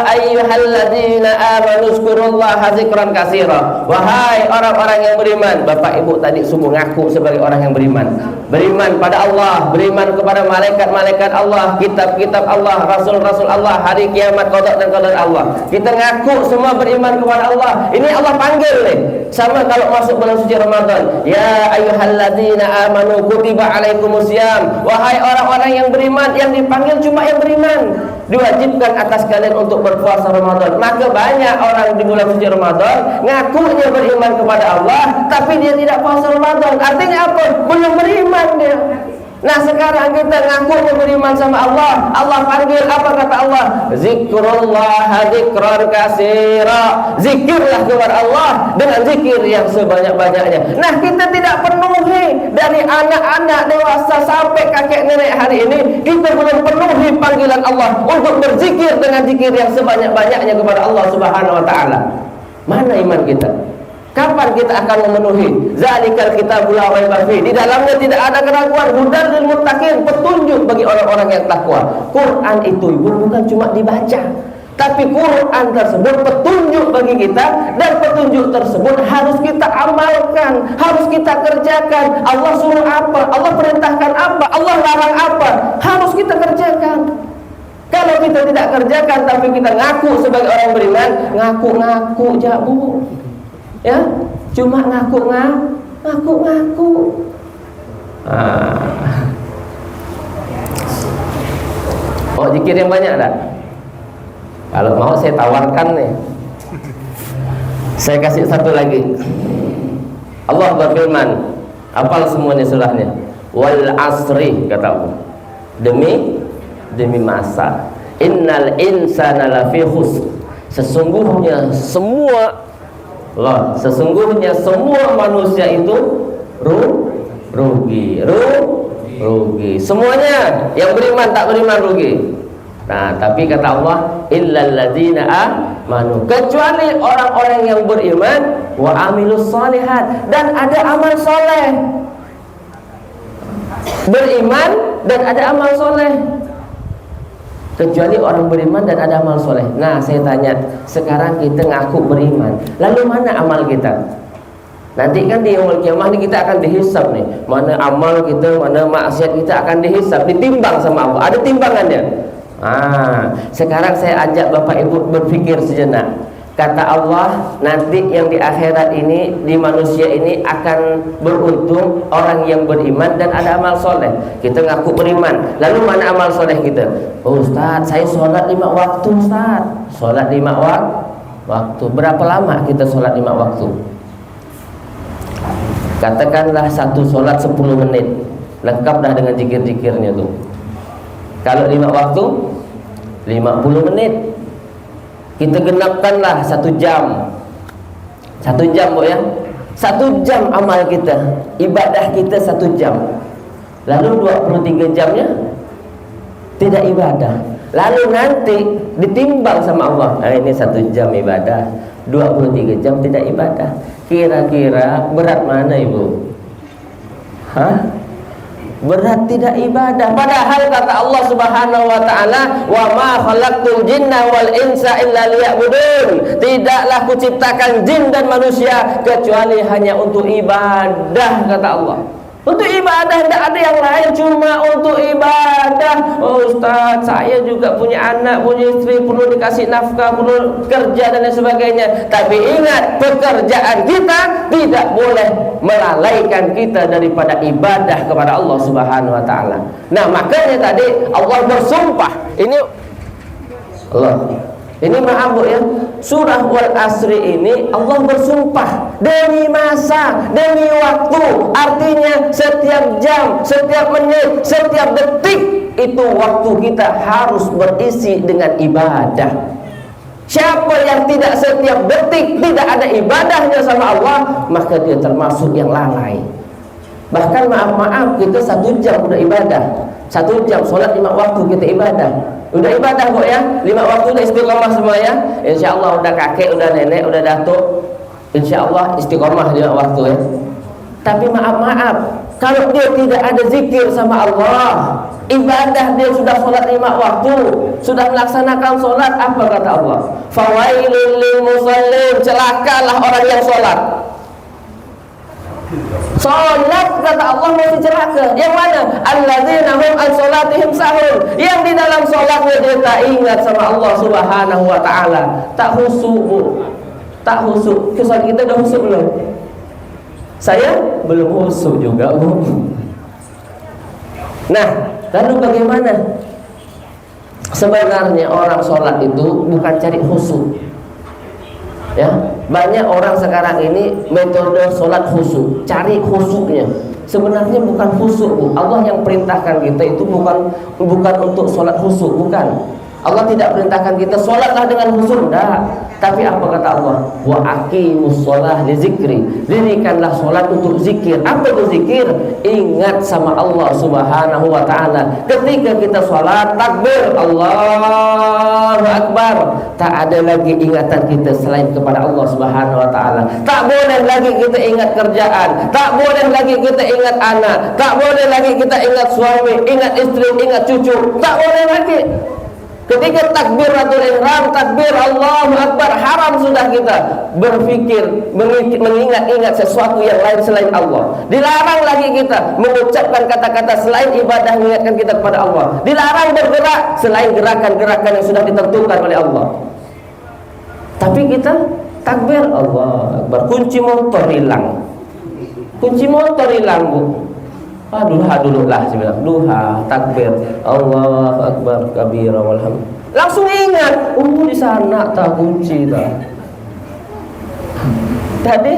S4: ayyuhalladzina amanu zkurullaha dzikran katsira. Wahai orang-orang yang beriman. Bapak Ibu tadi semua ngaku sebagai orang yang beriman. Beriman pada Allah, beriman kepada malaikat-malaikat Allah, kitab-kitab Allah, rasul-rasul Allah, hari kiamat, qada dan qadar Allah. Kita ngaku semua beriman kepada Allah. Ini Allah panggil nih. Sama kalau masuk bulan suci Ramadan. Ya ayyuhalladzina amanu kutiba alaikumusiyam. Wahai orang-orang yang beriman, yang dipanggil cuma yang beriman. Diwajibkan atas kalian untuk berpuasa Ramadan. Maka banyak orang di bulan suci Ramadan ngakunya beriman kepada Allah, tapi dia tidak puasa Ramadan. Artinya apa? Belum beriman dia. Nah sekarang kita ngakunya beriman sama Allah. Allah panggil, apa kata Allah? Zikrullah dzikran katsira. Zikirlah kepada Allah dengan zikir yang sebanyak-banyaknya. Nah kita tidak penuhi dari anak-anak dewasa sampai kakek nenek hari ini. Kita belum penuhi panggilan Allah untuk berzikir dengan zikir yang sebanyak-banyaknya kepada Allah Subhanahu wa taala. Mana iman kita? Kapan kita akan memenuhi? Zalikal kitabul la raiba fi. Di dalamnya tidak ada keraguan, hudan lil muttaqin, petunjuk bagi orang-orang yang takwa. Quran itu bukan cuma dibaca, tapi Quran tersebut petunjuk bagi kita, dan petunjuk tersebut harus kita amalkan, harus kita kerjakan. Allah suruh apa? Allah perintahkan apa? Allah larang apa? Harus kita kerjakan. Kalau kita tidak kerjakan tapi kita ngaku sebagai orang beriman, ngaku-ngaku jabu. Ya, cuma ngaku-ngaku. Oh, zikir yang banyak tak? Kalau mau saya tawarkan nih. Saya kasih satu lagi. Allah berfirman, hafal semuanya surahnya. Wal asri, kata Allah. Demi masa. Innal insana lafi khusr. Sesungguhnya semua manusia itu rugi. Semuanya, yang beriman tak beriman rugi. Nah, tapi kata Allah, illal ladzina amanu, kecuali orang-orang yang beriman wa amilus shalihat, dan ada amal soleh. Beriman dan ada amal soleh. Kecuali orang beriman dan ada amal soleh. Nah saya tanya, sekarang kita ngaku beriman, lalu mana amal kita? Nanti kan di yaumul kiamah ini kita akan dihisab nih, mana amal kita, mana maksiat kita akan dihisab, ditimbang sama Allah. Ada timbangannya. Sekarang saya ajak Bapak Ibu berpikir sejenak. Kata Allah, nanti yang di akhirat ini, di manusia ini akan beruntung orang yang beriman dan ada amal soleh. Kita ngaku beriman, lalu mana amal soleh kita? Oh Ustaz, saya sholat 5 waktu Ustaz. Sholat 5 waktu. Berapa lama kita sholat 5 waktu? Katakanlah satu sholat 10 menit, lengkap dah dengan zikir-zikirnya tuh. Kalau 5 waktu 50 menit. Kita genapkanlah 1 jam. 1 jam Bu ya. 1 jam amal kita, ibadah kita 1 jam. Lalu 23 jamnya tidak ibadah. Lalu nanti ditimbang sama Allah. Nah, ini 1 jam ibadah, 23 jam tidak ibadah. Kira-kira berat mana Ibu? Berat tidak ibadah. Padahal kata Allah Subhanahu wa taala, "Wa ma khalaqtul jinna wal insa illa liya'budun." Tidaklah kuciptakan jin dan manusia kecuali hanya untuk ibadah, kata Allah. Untuk ibadah, tidak ada yang lain, cuma untuk ibadah. Oh Ustaz, saya juga punya anak, punya istri, perlu dikasih nafkah, perlu kerja dan lain sebagainya. Tapi ingat, pekerjaan kita tidak boleh melalaikan kita daripada ibadah kepada Allah Subhanahu wa taala. Nah, makanya tadi Allah bersumpah. Ini maaf Bu ya, surah Wal Asri ini Allah bersumpah demi masa, demi waktu. Artinya setiap jam, setiap menit, setiap detik itu waktu kita harus berisi dengan ibadah. Siapa yang tidak setiap detik tidak ada ibadahnya sama Allah, maka dia termasuk yang lalai. Bahkan maaf kita 1 jam udah ibadah, 1 jam sholat 5 waktu kita ibadah. Udah ibadah kok ya, 5 waktu udah istiqomah semua ya. Insya Allah udah kakek, udah nenek, udah datuk, insya Allah istiqomah 5 waktu ya. Tapi maaf, kalau dia tidak ada zikir sama Allah, ibadah dia sudah sholat 5 waktu, sudah melaksanakan sholat, apa kata Allah? Fawailul lil musallin, celakalah orang yang sholat. Sholat kata Allah masih celaka. Yang mana? Alladzina hum an sholatihim sahun. Yang di dalam sholatnya dia tak ingat sama Allah Subhanahu wa ta'ala. Tak khusyuk, Bu. Tak khusyuk. Sholat kita dah khusyuk belum? Saya belum khusyuk juga, Bu. Nah, lalu bagaimana? Sebenarnya orang sholat itu bukan cari khusyuk. Ya, banyak orang sekarang ini metode sholat khusyuk, cari khusyuknya. Sebenarnya bukan khusyuk, Bu. Allah yang perintahkan kita itu bukan untuk sholat khusyuk, bukan. Allah tidak perintahkan kita sholatlah dengan khusyuk, enggak. Tapi apa kata Allah? Wa aqimus sholah li zikri. Dirikanlah sholat untuk zikir. Apa itu zikir? Ingat sama Allah Subhanahu wa ta'ala. Ketika kita sholat, takbir, Allahu Akbar. Tak ada lagi ingatan kita selain kepada Allah Subhanahu wa ta'ala. Tak boleh lagi kita ingat kerjaan, tak boleh lagi kita ingat anak, tak boleh lagi kita ingat suami, ingat istri, ingat cucu. Tak boleh lagi. Ketika takbiratul ihram, takbir Allahu Akbar, haram sudah kita berpikir, mengingat-ingat sesuatu yang lain selain Allah. Dilarang lagi kita mengucapkan kata-kata selain ibadah mengingatkan kita kepada Allah. Dilarang bergerak selain gerakan-gerakan yang sudah ditentukan oleh Allah. Tapi kita takbir Allahu Akbar, kunci motor hilang. Kunci motor hilang, Bu. Duha dulu lah, saya bilang duha, takbir, Allahu Akbar kabira walhamdulillah. Langsung ingat, di sana tak kunci tak. Tadi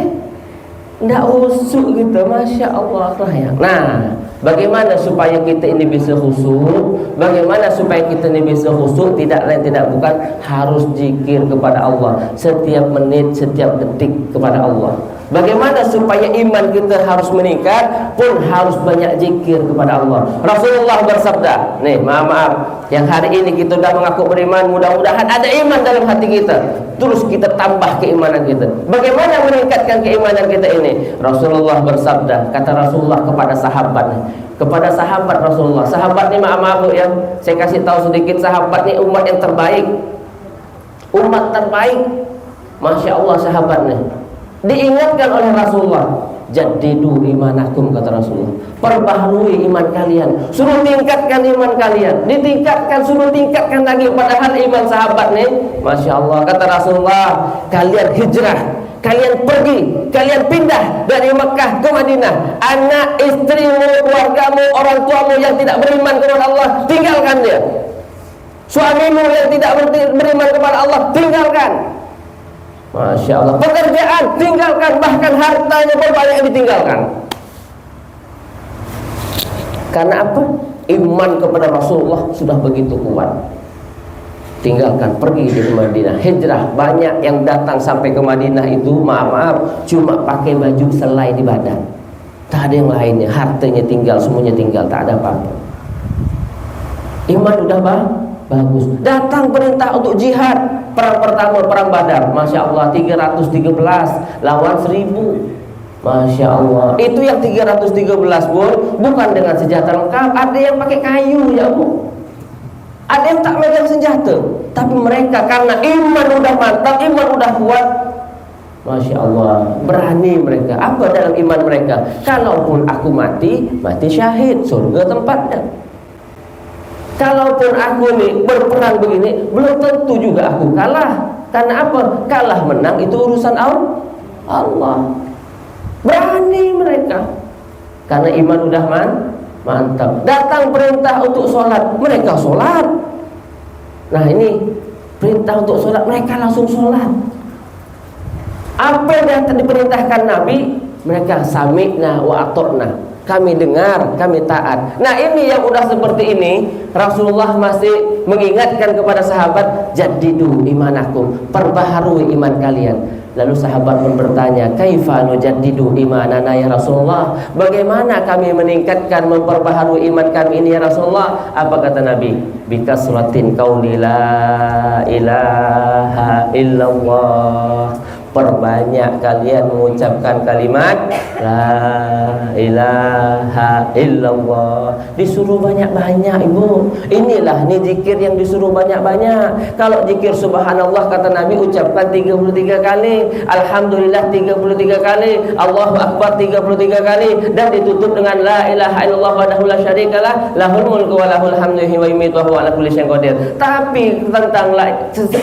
S4: ndak khusyuk gitu, masya Allah ya. Nah, bagaimana supaya kita ini bisa khusyuk? Bagaimana supaya kita ini bisa khusyuk? Tidak lain tidak bukan harus zikir kepada Allah setiap menit, setiap detik kepada Allah. Bagaimana supaya iman kita harus meningkat? Pun harus banyak zikir kepada Allah. Rasulullah bersabda, nih maaf, yang hari ini kita sudah mengaku beriman, mudah-mudahan ada iman dalam hati kita. Terus kita tambah keimanan kita. Bagaimana meningkatkan keimanan kita ini? Rasulullah bersabda, kata Rasulullah kepada sahabat Rasulullah. Sahabat ini maaf ya, saya kasih tahu sedikit, sahabat ini umat yang terbaik. Umat terbaik. Masya Allah sahabatnya. Diingatkan oleh Rasulullah, jadidu imanakum, kata Rasulullah, perbaharui iman kalian, suruh tingkatkan iman kalian, suruh tingkatkan lagi. Padahal iman sahabat nih, masya Allah, kata Rasulullah, kalian hijrah, kalian pergi, kalian pindah dari Mekah ke Madinah, anak istrimu, keluargamu, orang tuamu yang tidak beriman kepada Allah, tinggalkan dia. Suamimu yang tidak beriman kepada Allah, tinggalkan. Masya Allah, pekerjaan tinggalkan, bahkan hartanya berbanyak ditinggalkan. Karena apa? Iman kepada Rasulullah sudah begitu kuat. Tinggalkan, pergi di Madinah, hijrah. Banyak yang datang sampai ke Madinah itu maaf, cuma pakai baju selai di badan, tak ada yang lainnya, hartanya tinggal, semuanya tinggal, tak ada apa-apa. Iman udah bagus. Datang perintah untuk jihad. Perang pertama, perang Badar, masya Allah, 313 lawan 1000. Masya Allah. Itu yang 313 bukan dengan senjata lengkap. Ada yang pakai kayu ya Bu. Ada yang tak megang senjata. Tapi mereka karena iman udah mantap, iman udah kuat, masya Allah, berani mereka. Apa dalam iman mereka? Kalaupun aku mati syahid, surga tempatnya. Kalaupun aku nih berperang begini, belum tentu juga aku kalah. Karena apa? Kalah menang itu urusan Allah. Berani mereka. Karena iman udah mantap. Datang perintah untuk sholat, mereka sholat. Nah ini perintah untuk sholat, mereka langsung sholat. Apa yang diperintahkan Nabi, mereka sami'na wa ata'na. kami dengar, kami taat. Nah, ini yang udah seperti ini, Rasulullah masih mengingatkan kepada sahabat, jaddidu imanakum, perbaharui iman kalian. Lalu sahabat pun bertanya, kaifa nujaddidu imanana ya Rasulullah? Bagaimana kami meningkatkan, memperbaharui iman kami ini ya Rasulullah? Apa kata Nabi? Bikasratin qauli la ilaha illallah. Perbanyak kalian mengucapkan kalimat la ilaha illallah. Disuruh banyak-banyak, Ibu. Inilah nih zikir yang disuruh banyak-banyak. Kalau zikir subhanallah kata Nabi ucapkan 33 kali, alhamdulillah 33 kali, Allahu akbar 33 kali, dan ditutup dengan la ilaha illallah wahdahu la syarikalah, lahul mulku wa lahul hamdu wa yumiitu wa huwa ala kulli syai'in qadir. Tapi tentang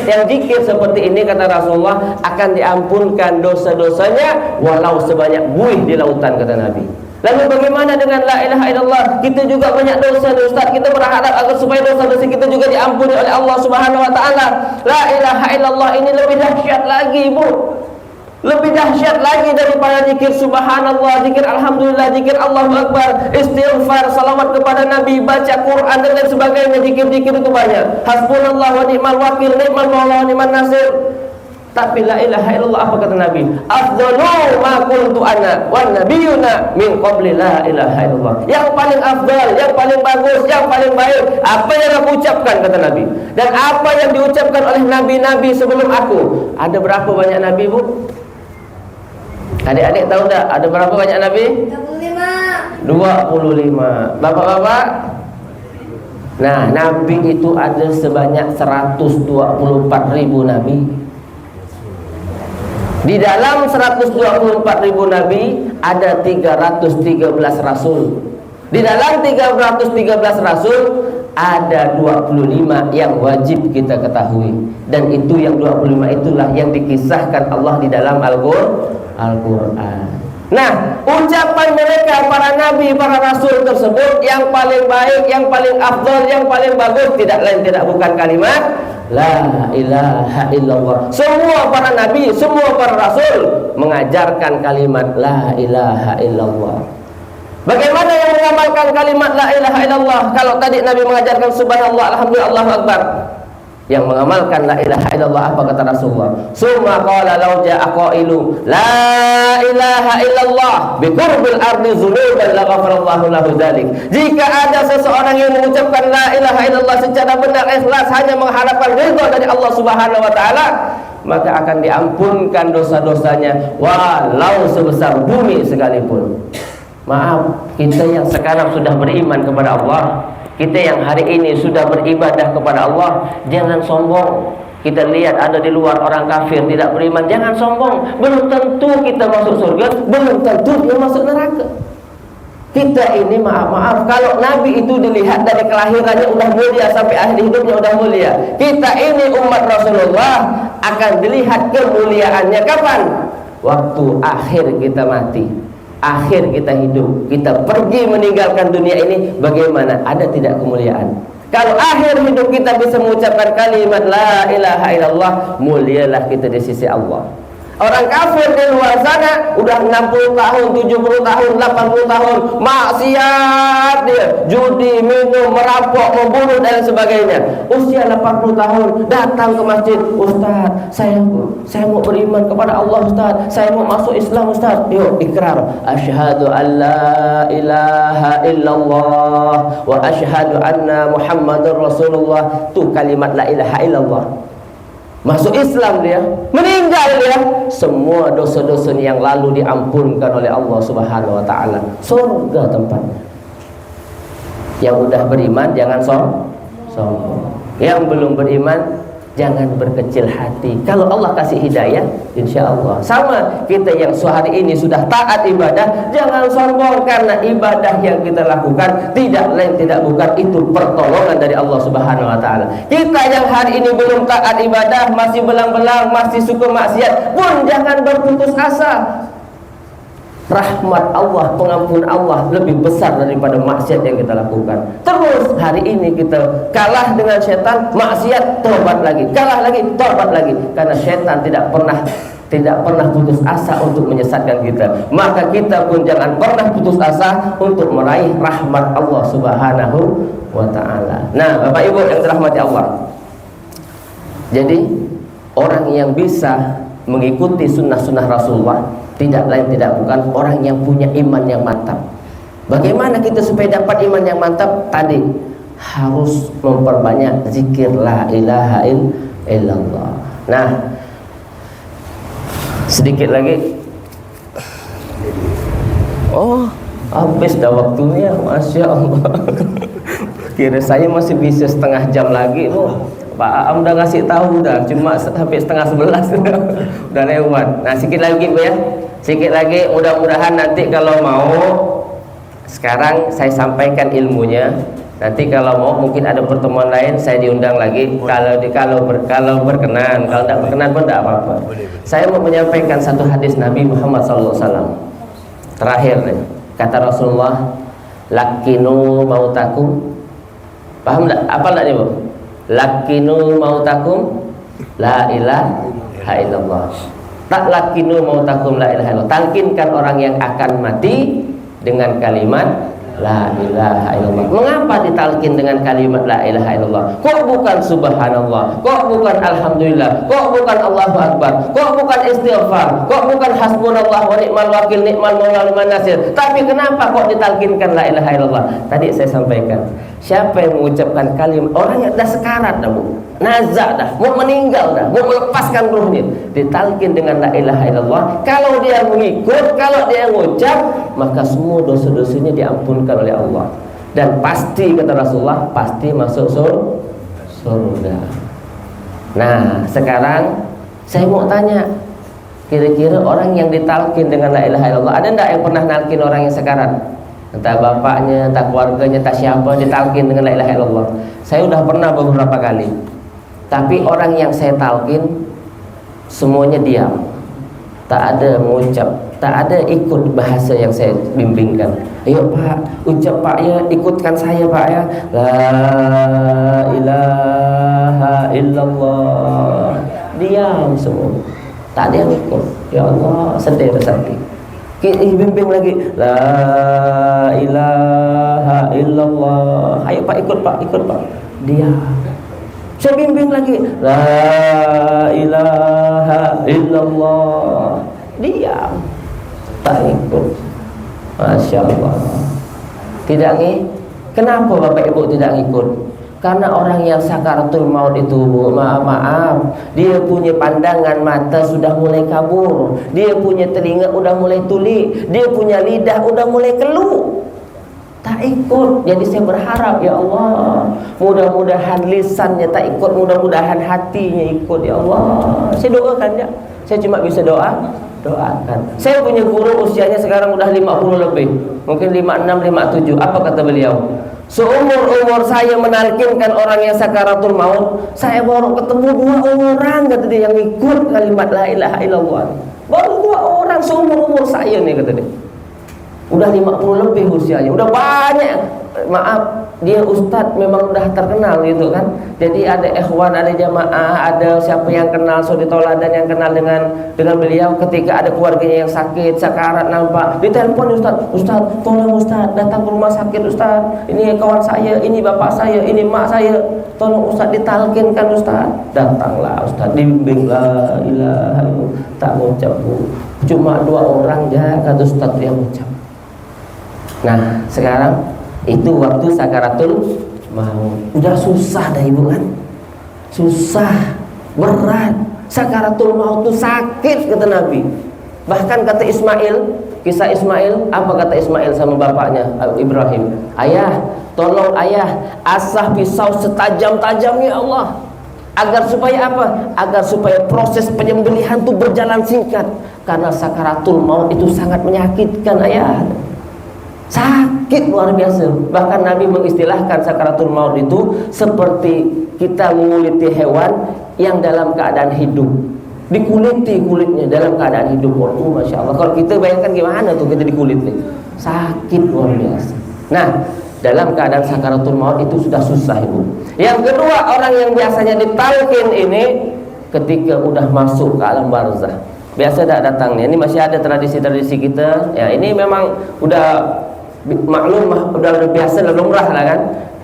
S4: yang zikir seperti ini kata Rasulullah akan diampunkan dosa-dosanya walau sebanyak buih di lautan kata Nabi. Lalu bagaimana dengan la ilaha illallah? Kita juga banyak dosa Ustaz. Kita berharap agar supaya dosa-dosa kita juga diampuni oleh Allah Subhanahu wa taala. La ilaha illallah ini lebih dahsyat lagi, Bu. Lebih dahsyat lagi daripada zikir subhanallah, zikir alhamdulillah, zikir Allahu akbar, istighfar, salawat kepada Nabi, baca Quran dan lain sebagainya. Zikir-zikir itu banyak. Hasbunallah wa ni'mal wakil, ni'mal maula wa ni'man nasir. Tapi la ilaha illallah apa kata Nabi? Afdalu ma kuntu ana wan nabiyuna min qabli la ilaha illallah. Yang paling afdal, yang paling bagus, yang paling baik apa yang aku ucapkan kata Nabi. Dan apa yang diucapkan oleh nabi-nabi sebelum aku. Ada berapa banyak nabi, Bu? Adik-adik tahu tak ada berapa banyak nabi? 25. Bapak-bapak? Nah, nabi itu ada sebanyak 124.000 nabi. Di dalam 124.000 nabi ada 313 rasul. Di dalam 313 rasul ada 25 yang wajib kita ketahui. Dan itu yang 25 itulah yang dikisahkan Allah di dalam Al-Quran. Nah, ucapan mereka para nabi, para rasul tersebut yang paling baik, yang paling afdal, yang paling bagus tidak lain tidak bukan kalimat la ilaha illallah. Semua para nabi, semua para rasul mengajarkan kalimat la ilaha illallah. Bagaimana yang mengamalkan kalimat la ilaha illallah? Kalau tadi Nabi mengajarkan subhanallah, alhamdulillah, Allahu akbar. Yang mengamalkan la ilaha illallah apa kata Rasulullah? Summa qala law ja'a qailu la ilaha illallah bi qurbil ardi dzunuban la ghafarallahu lahu dzalik. Jika ada seseorang yang mengucapkan la ilaha illallah secara benar ikhlas hanya mengharapkan ridha dari Allah Subhanahu wa taala, maka akan diampunkan dosa-dosanya walau sebesar bumi sekalipun. Maaf, kita yang sekarang sudah beriman kepada Allah, kita yang hari ini sudah beribadah kepada Allah, jangan sombong. Kita lihat ada di luar orang kafir tidak beriman, jangan sombong. Belum tentu kita masuk surga, belum tentu dia masuk neraka. Kita ini maaf, kalau Nabi itu dilihat dari kelahirannya udah mulia sampai akhir hidupnya udah mulia. Kita ini umat Rasulullah akan dilihat kemuliaannya kapan? Waktu akhir kita mati, akhir kita hidup, kita pergi meninggalkan dunia ini, bagaimana? Ada tidak kemuliaan? Kalau akhir hidup kita bisa mengucapkan kalimat la ilaha illallah, mulialah kita di sisi Allah. Orang kafir di luar sana udah 60 tahun, 70 tahun, 80 tahun maksiat dia, judi, minum, merampok, membunuh dan sebagainya. Usia 80 tahun datang ke masjid, Ustaz, saya mau beriman kepada Allah Ustaz, saya mau masuk Islam Ustaz. Yuk ikrar, asyhadu an la ilaha illallah wa asyhadu anna Muhammadar Rasulullah. Tuh kalimat la ilaha illallah. Masuk Islam dia, meninggal dia, semua dosa-dosa yang lalu diampunkan oleh Allah Subhanahu wa taala. Surga tempatnya. Yang udah beriman jangan sombong. Yang belum beriman jangan berkecil hati. Kalau Allah kasih hidayah, insya Allah. Sama kita yang sehari ini sudah taat ibadah, jangan sombong karena ibadah yang kita lakukan tidak lain tidak bukan itu pertolongan dari Allah Subhanahu wa taala. Kita yang hari ini belum taat ibadah, masih belang-belang, masih suka maksiat, pun jangan berputus asa. Rahmat Allah, pengampun Allah lebih besar daripada maksiat yang kita lakukan. Terus hari ini kita kalah dengan setan, maksiat, tobat lagi, kalah lagi, tobat lagi. Karena setan tidak pernah tidak pernah putus asa untuk menyesatkan kita, maka kita pun jangan pernah putus asa untuk meraih rahmat Allah Subhanahu wa ta'ala. Nah, Bapak Ibu yang dirahmati Allah, jadi orang yang bisa mengikuti sunnah-sunnah Rasulullah tidak lain tidak bukan orang yang punya iman yang mantap. Bagaimana kita supaya dapat iman yang mantap? Tadi harus memperbanyak zikir la ilaha illallah. Nah, sedikit lagi. Oh, habis dah waktunya, Masya Allah. Kira saya masih bisa setengah jam lagi. Oh, Pak Am udah ngasih tahu dah, cuma sampai setengah 11 udah lewat. Nah, sedikit lagi Bu ya, sedikit lagi. Mudah-mudahan nanti kalau mau, sekarang saya sampaikan ilmunya. Nanti kalau mau mungkin ada pertemuan lain saya diundang lagi. Kalau berkenan, kalau tidak berkenan pun tidak apa-apa. Saya mau menyampaikan satu hadis Nabi Muhammad SAW. Terakhir nih, kata Rasulullah, lakinu mautakum. Paham tak? Apa tak nih Bu? Lakinu mautakum la ilaha illallah. Tak lakinu mautakum la ilaha illallah. Talkinkan orang yang akan mati dengan kalimat la ilaha illallah. Mengapa ditalkin dengan kalimat la ilaha illallah? Kok bukan subhanallah? Kok bukan alhamdulillah? Kok bukan Allahu akbar? Kok bukan istighfar? Kok bukan hasbunallah wa ni'mal wakil, ni'mal maula wa ni'man nasir? Tapi kenapa kok ditalkinkan la ilaha illallah? Tadi saya sampaikan, siapa yang mengucapkan kalimat, orang yang dah sekarat dah Bu, nazak dah, mau meninggal dah, mau melepaskan ruhnya, ditalkin dengan la ilaha illallah. Kalau dia mengikut, kalau dia mengucap, maka semua dosa-dosanya diampunkan oleh Allah. Dan pasti, kata Rasulullah, pasti masuk surga. Nah, sekarang saya mau tanya, kira-kira orang yang ditalkin dengan la ilaha illallah, ada enggak yang pernah nalkin orang yang sekarat? Entah bapaknya, entah keluarganya, entah siapa, ditalkin dengan la ilaha illallah. Saya udah pernah beberapa kali. Tapi orang yang saya talkin semuanya diam, tak ada mengucap, tak ada ikut bahasa yang saya bimbingkan. Ayo Pak, ucap Pak ya, ikutkan saya Pak ya. La ilaha illallah. Diam semua, tak ada yang ikut. Ya Allah, sedih sakit. Bimbing lagi, la ilaha illallah. Ayo Pak, ikut Pak, ikut Pak. Diam. Saya bimbing lagi, la ilaha illallah. Diam, tak ikut. Masya Allah. Tidak nih? Kenapa Bapak Ibu tidak ikut? Karena orang yang sakaratul maut itu, maaf, dia punya pandangan mata sudah mulai kabur, dia punya telinga udah mulai tuli, dia punya lidah udah mulai keluh. Tak ikut. Jadi saya berharap ya Allah, mudah-mudahan lisannya tak ikut, mudah-mudahan hatinya ikut ya Allah. Saya doakan ya. Saya cuma bisa doakan. Saya punya guru usianya sekarang udah 50 lebih, mungkin 56, 57. Apa kata beliau? Seumur-umur saya menalkinkan orang yang sakaratul maut, saya baru ketemu 2 orang, kata dia, yang ikut kalimat la ilaha illallah. Baru 2 orang seumur-umur saya nih, kata dia. Udah 50 lebih usianya, udah banyak. Maaf, dia ustadz memang udah terkenal gitu kan. Jadi ada ikhwan, ada jamaah, ada siapa yang kenal Saudi Tauladan yang kenal dengan beliau. Ketika ada keluarganya yang sakit, sakarat nampak, ditelepon Ustadz, tolong Ustadz datang ke rumah sakit Ustadz. Ini kawan saya, ini bapak saya, ini mak saya, tolong Ustadz ditalkinkan Ustadz. Datanglah Ustadz, dibimbing la ilaha illallah, tak ngucap Bu. Cuma 2 orang ya kata Ustadz yang ngucap. Nah, sekarang itu waktu sakaratul maut. Udah susah dah Ibu kan? Susah, berat. Sakaratul maut itu sakit kata Nabi. Bahkan kata Ismail, kisah Ismail, apa kata Ismail sama bapaknya Ibrahim? Ayah, tolong ayah, asah pisau setajam-tajamnya Allah. Agar supaya apa? Agar supaya proses penyembelihan itu berjalan singkat. Karena sakaratul maut itu sangat menyakitkan ayah. Sakit luar biasa. Bahkan Nabi mengistilahkan sakaratul maut itu seperti kita menguliti hewan yang dalam keadaan hidup. Dikuliti kulitnya dalam keadaan hidup. Waduh, Masya Allah. Kalau kita bayangkan gimana tuh kita dikulit nih. Sakit luar biasa. Nah, dalam keadaan sakaratul maut itu sudah susah Ibu. Yang kedua, orang yang biasanya ditalkin ini ketika udah masuk ke alam barzah. biasa tak datangnya. Ini masih ada tradisi-tradisi kita. Ya, ini memang udah maklum, udah biasa, udah lumrah lah kan.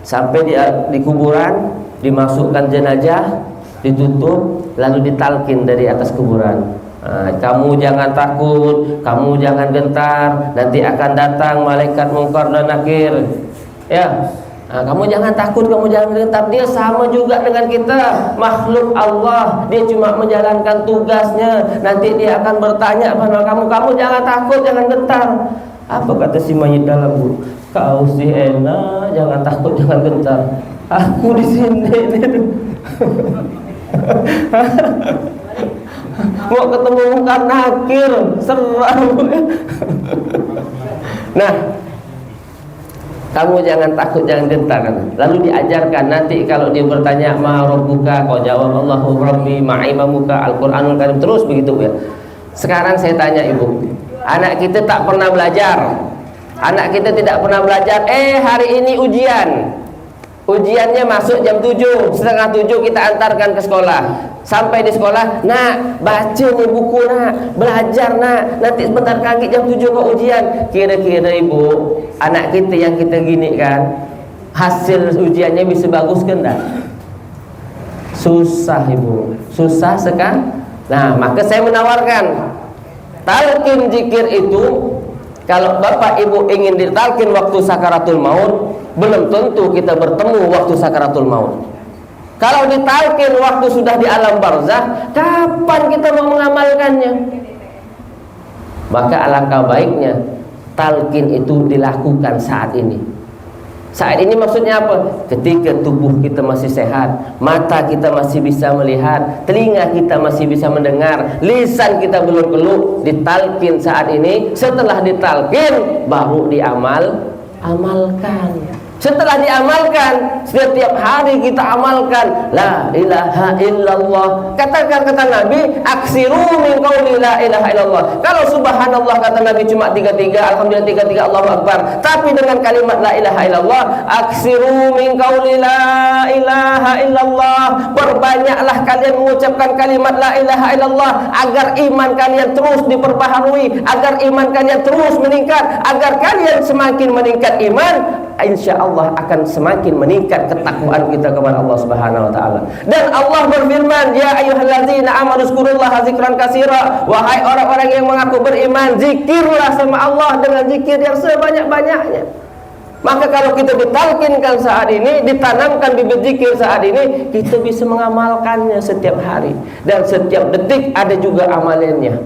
S4: Sampai di kuburan dimasukkan jenazah, ditutup, lalu ditalkin dari atas kuburan. Kamu jangan takut, kamu jangan gentar, nanti akan datang malaikat mungkar dan nakir. Ya, kamu jangan takut, kamu jangan gentar. Dia sama juga dengan kita, makhluk Allah. Dia cuma menjalankan tugasnya. Nanti dia akan bertanya pada kamu, kamu jangan takut, jangan gentar. Apa kata si mayit dalam bu? Kau si enak, jangan takut, jangan gentar. Aku di sini nih. Mau ketemu mungkar nakir, seram. Nah, kamu jangan takut, jangan gentar. Lalu diajarkan nanti kalau dia bertanya ma rabbuka, kau jawab Allahu rabbi ma imamuka, Al-Qur'anul Karim, terus begitu ya. Sekarang saya tanya ibu, anak kita tak pernah belajar. Anak kita tidak pernah belajar. Hari ini ujian. Ujiannya masuk jam 7, setengah 7 kita antarkan ke sekolah. Sampai di sekolah, nak baca nih buku nak, belajar nak, nanti sebentar lagi jam 7 kau ujian. Kira-kira ibu, anak kita yang kita gini kan, hasil ujiannya bisa bagus kan tak? Susah ibu, susah sekali. Nah, maka saya menawarkan talqin zikir itu. Kalau bapak ibu ingin ditalqin waktu sakaratul maut, belum tentu kita bertemu waktu sakaratul maut. Kalau ditalqin waktu sudah di alam barzah, kapan kita mau mengamalkannya? Maka alangkah baiknya talqin itu dilakukan saat ini. Saat ini maksudnya apa? Ketika tubuh kita masih sehat, mata kita masih bisa melihat, telinga kita masih bisa mendengar, lisan kita belum keluh, ditalqin saat ini. Setelah ditalqin baru amalkan. Setelah diamalkan, setiap hari kita amalkan la ilaha illallah. Katakan kata Nabi, aksiru min qauli la ilaha illallah. Kalau subhanallah kata Nabi cuma 33, alhamdulillah 33, Allahu akbar. Tapi dengan kalimat la ilaha illallah, aksiru min qauli la ilaha illallah. Perbanyaklah kalian mengucapkan kalimat la ilaha illallah agar iman kalian terus diperbaharui, agar iman kalian terus meningkat, agar kalian semakin meningkat iman, insya Allah akan semakin meningkat ketakwaan kita kepada Allah Subhanahu wa taala. Dan Allah berfirman, ya ayyuhallazina amanu zkurullaha dzikran katsira. Wahai orang-orang yang mengaku beriman, zikirlah sama Allah dengan zikir yang sebanyak-banyaknya. Maka kalau kita ditalkinkan saat ini, ditanamkan bibit zikir saat ini, kita bisa mengamalkannya setiap hari. Dan setiap detik ada juga amalannya.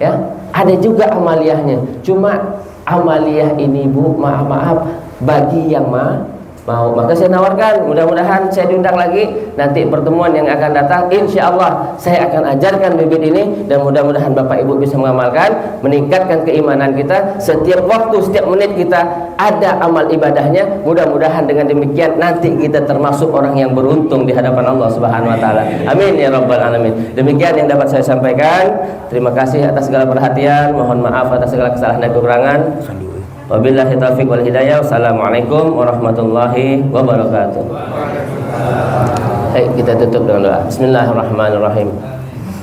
S4: Ya, ada juga amaliyahnya. Cuma amaliyah ini Bu, maaf bagi yang mau. Maka saya nawarkan, mudah-mudahan saya diundang lagi nanti pertemuan yang akan datang, insya Allah saya akan ajarkan bibit ini, dan mudah-mudahan Bapak Ibu bisa mengamalkan, meningkatkan keimanan kita. Setiap waktu, setiap menit kita ada amal ibadahnya. Mudah-mudahan dengan demikian nanti kita termasuk orang yang beruntung di hadapan Allah Subhanahu wa taala. Amin ya rabbal alamin. Demikian yang dapat saya sampaikan. Terima kasih atas segala perhatian, mohon maaf atas segala kesalahan dan kekurangan. Wabillahi taufiq wal hidayah. Wassalamualaikum warahmatullahi wabarakatuh. Baik, kita tutup dengan doa. Bismillahirrahmanirrahim.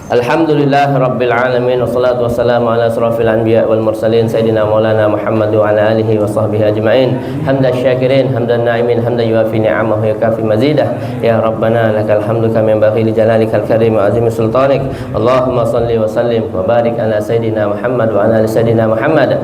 S4: Alhamdulillah Rabbil Alamin. Wassalatu wassalamu ala asrafil anbiya wal mursalin Sayyidina maulana Muhammad wa ala alihi wa sahbihi ajma'in. Hamdan syakirin, hamdan na'imin, hamdan yuafi ni'amahu yukafi mazidah. Ya Rabbana lakal hamdu kama yanbaghi li jalalikal karim wa azimi sultanik. Allahumma salli wa sallim wa barik ala Sayyidina Muhammad wa ala ali Sayyidina Muhammad.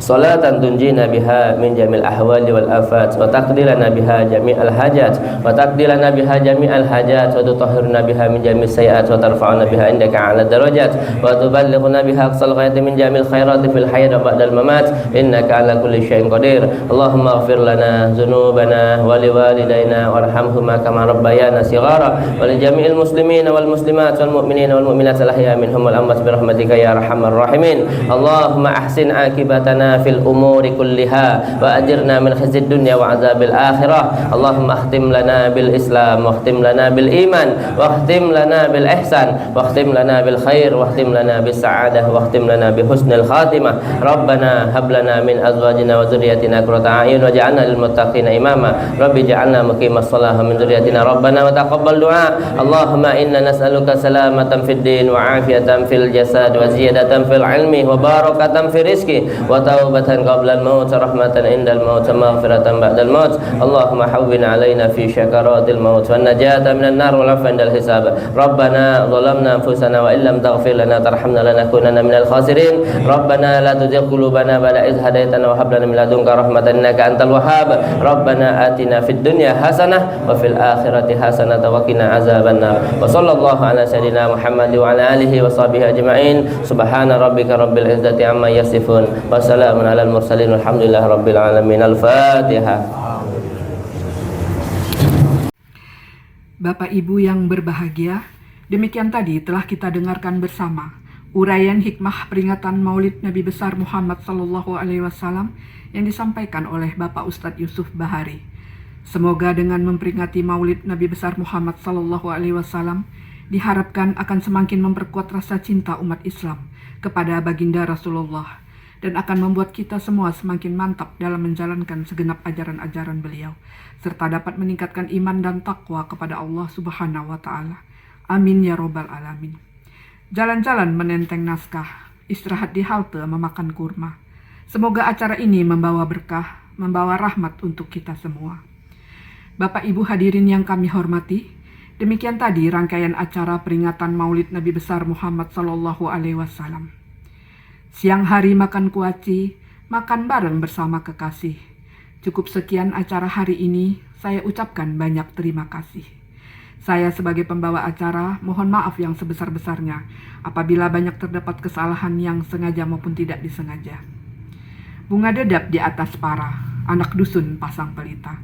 S4: Salatan tunjina biha min jamil ahwali wal afat, wa taqdilana biha jami'al hajat, wa taqdilana biha jami'al hajat, wa tutahhiruna biha min jamil sayiat, wa tarfa'una biha indaka 'ala darajat, wa tuballighuna biha aqsal ghayati min jamil khairati fil hayat wa ba'dal mamat, innaka 'ala kulli syai'in qadir. Allahumma ighfir lana dzunubana wa liwalidayna warhamhuma kama rabbayana shighara, wa li jami'il muslimina wal muslimat wal mu'minina wal mu'minat al ahya minhum wal amwat bi rahmatika ya arhamar rahimin. Allahumma ahsin akibatana fil umuri kulliha wa ajirna min khizyid dunya wa azabil akhirah. Allahumma akhtim lana bil islam wa akhtim lana bil iman wa akhtim lana bil ihsan wa akhtim واختم لنا بالخير واختم لنا بالسعادة واختم لنا بحسن الخاتمة ربنا هب لنا من أزواجنا وذريتنا قرة أعين واجعلنا للمتقين إماما رب اجعلنا مقيم الصلاة من ذريتنا ربنا وتقبل دعاء اللهم إنا نسألك سلامة في الدين وعافية في الجسد وزيادة في العلم وبركة في الرزق وتوبة قبل الموت رحمة عند الموت مغفرة بعد الموت اللهم حوّن علينا في شكرات الموت والنجاة من النار والعفو عند الحساب ربنا ظلمنا أنفسنا وإن لم تغفر لنا ترحمنا لنكونن من الخاسرين ربنا لا تزغ قلوبنا بعد إذ هديتنا وهب لنا من لدنك رحمة إنك أنت الوهاب ربنا آتنا في الدنيا حسنة وفي الآخرة حسنة وقنا عذاب النار وصلى الله على سيدنا محمد وعلى آله وصحبه أجمعين سبحان ربك رب العزة عما يصفون وسلام على المرسلين والحمد لله رب العالمين الفاتحة.
S1: Bapak Ibu yang berbahagia, demikian tadi telah kita dengarkan bersama uraian hikmah peringatan Maulid Nabi besar Muhammad sallallahu alaihi wasallam yang disampaikan oleh Bapak Ustadz Yusuf Bahari. Semoga dengan memperingati Maulid Nabi besar Muhammad sallallahu alaihi wasallam diharapkan akan semakin memperkuat rasa cinta umat Islam kepada baginda Rasulullah dan akan membuat kita semua semakin mantap dalam menjalankan segenap ajaran-ajaran beliau serta dapat meningkatkan iman dan takwa kepada Allah Subhanahu wa taala. Amin ya robbal alamin. Jalan-jalan menenteng naskah, istirahat di halte memakan kurma. Semoga acara ini membawa berkah, membawa rahmat untuk kita semua. Bapak Ibu hadirin yang kami hormati, demikian tadi rangkaian acara peringatan Maulid Nabi besar Muhammad sallallahu alaihi wasallam. Siang hari makan kuaci, makan bareng bersama kekasih. Cukup sekian acara hari ini, saya ucapkan banyak terima kasih. Saya sebagai pembawa acara mohon maaf yang sebesar-besarnya apabila banyak terdapat kesalahan yang sengaja maupun tidak disengaja. Bunga dedap di atas para, anak dusun pasang pelita.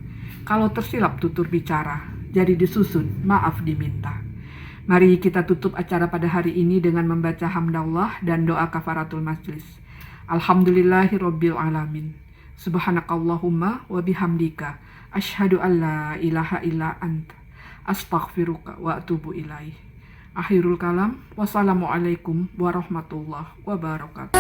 S1: Kalau tersilap tutur bicara, jadi disusun, maaf diminta. Mari kita tutup acara pada hari ini dengan membaca hamdallah dan doa kafaratul majlis. Alhamdulillahirabbil alamin. Subhanakallahumma wa bihamdika asyhadu an la ilaha illa anta astaghfiruka wa atubu ilaih. Akhirul kalam. Wassalamualaikum warahmatullahi wabarakatuh.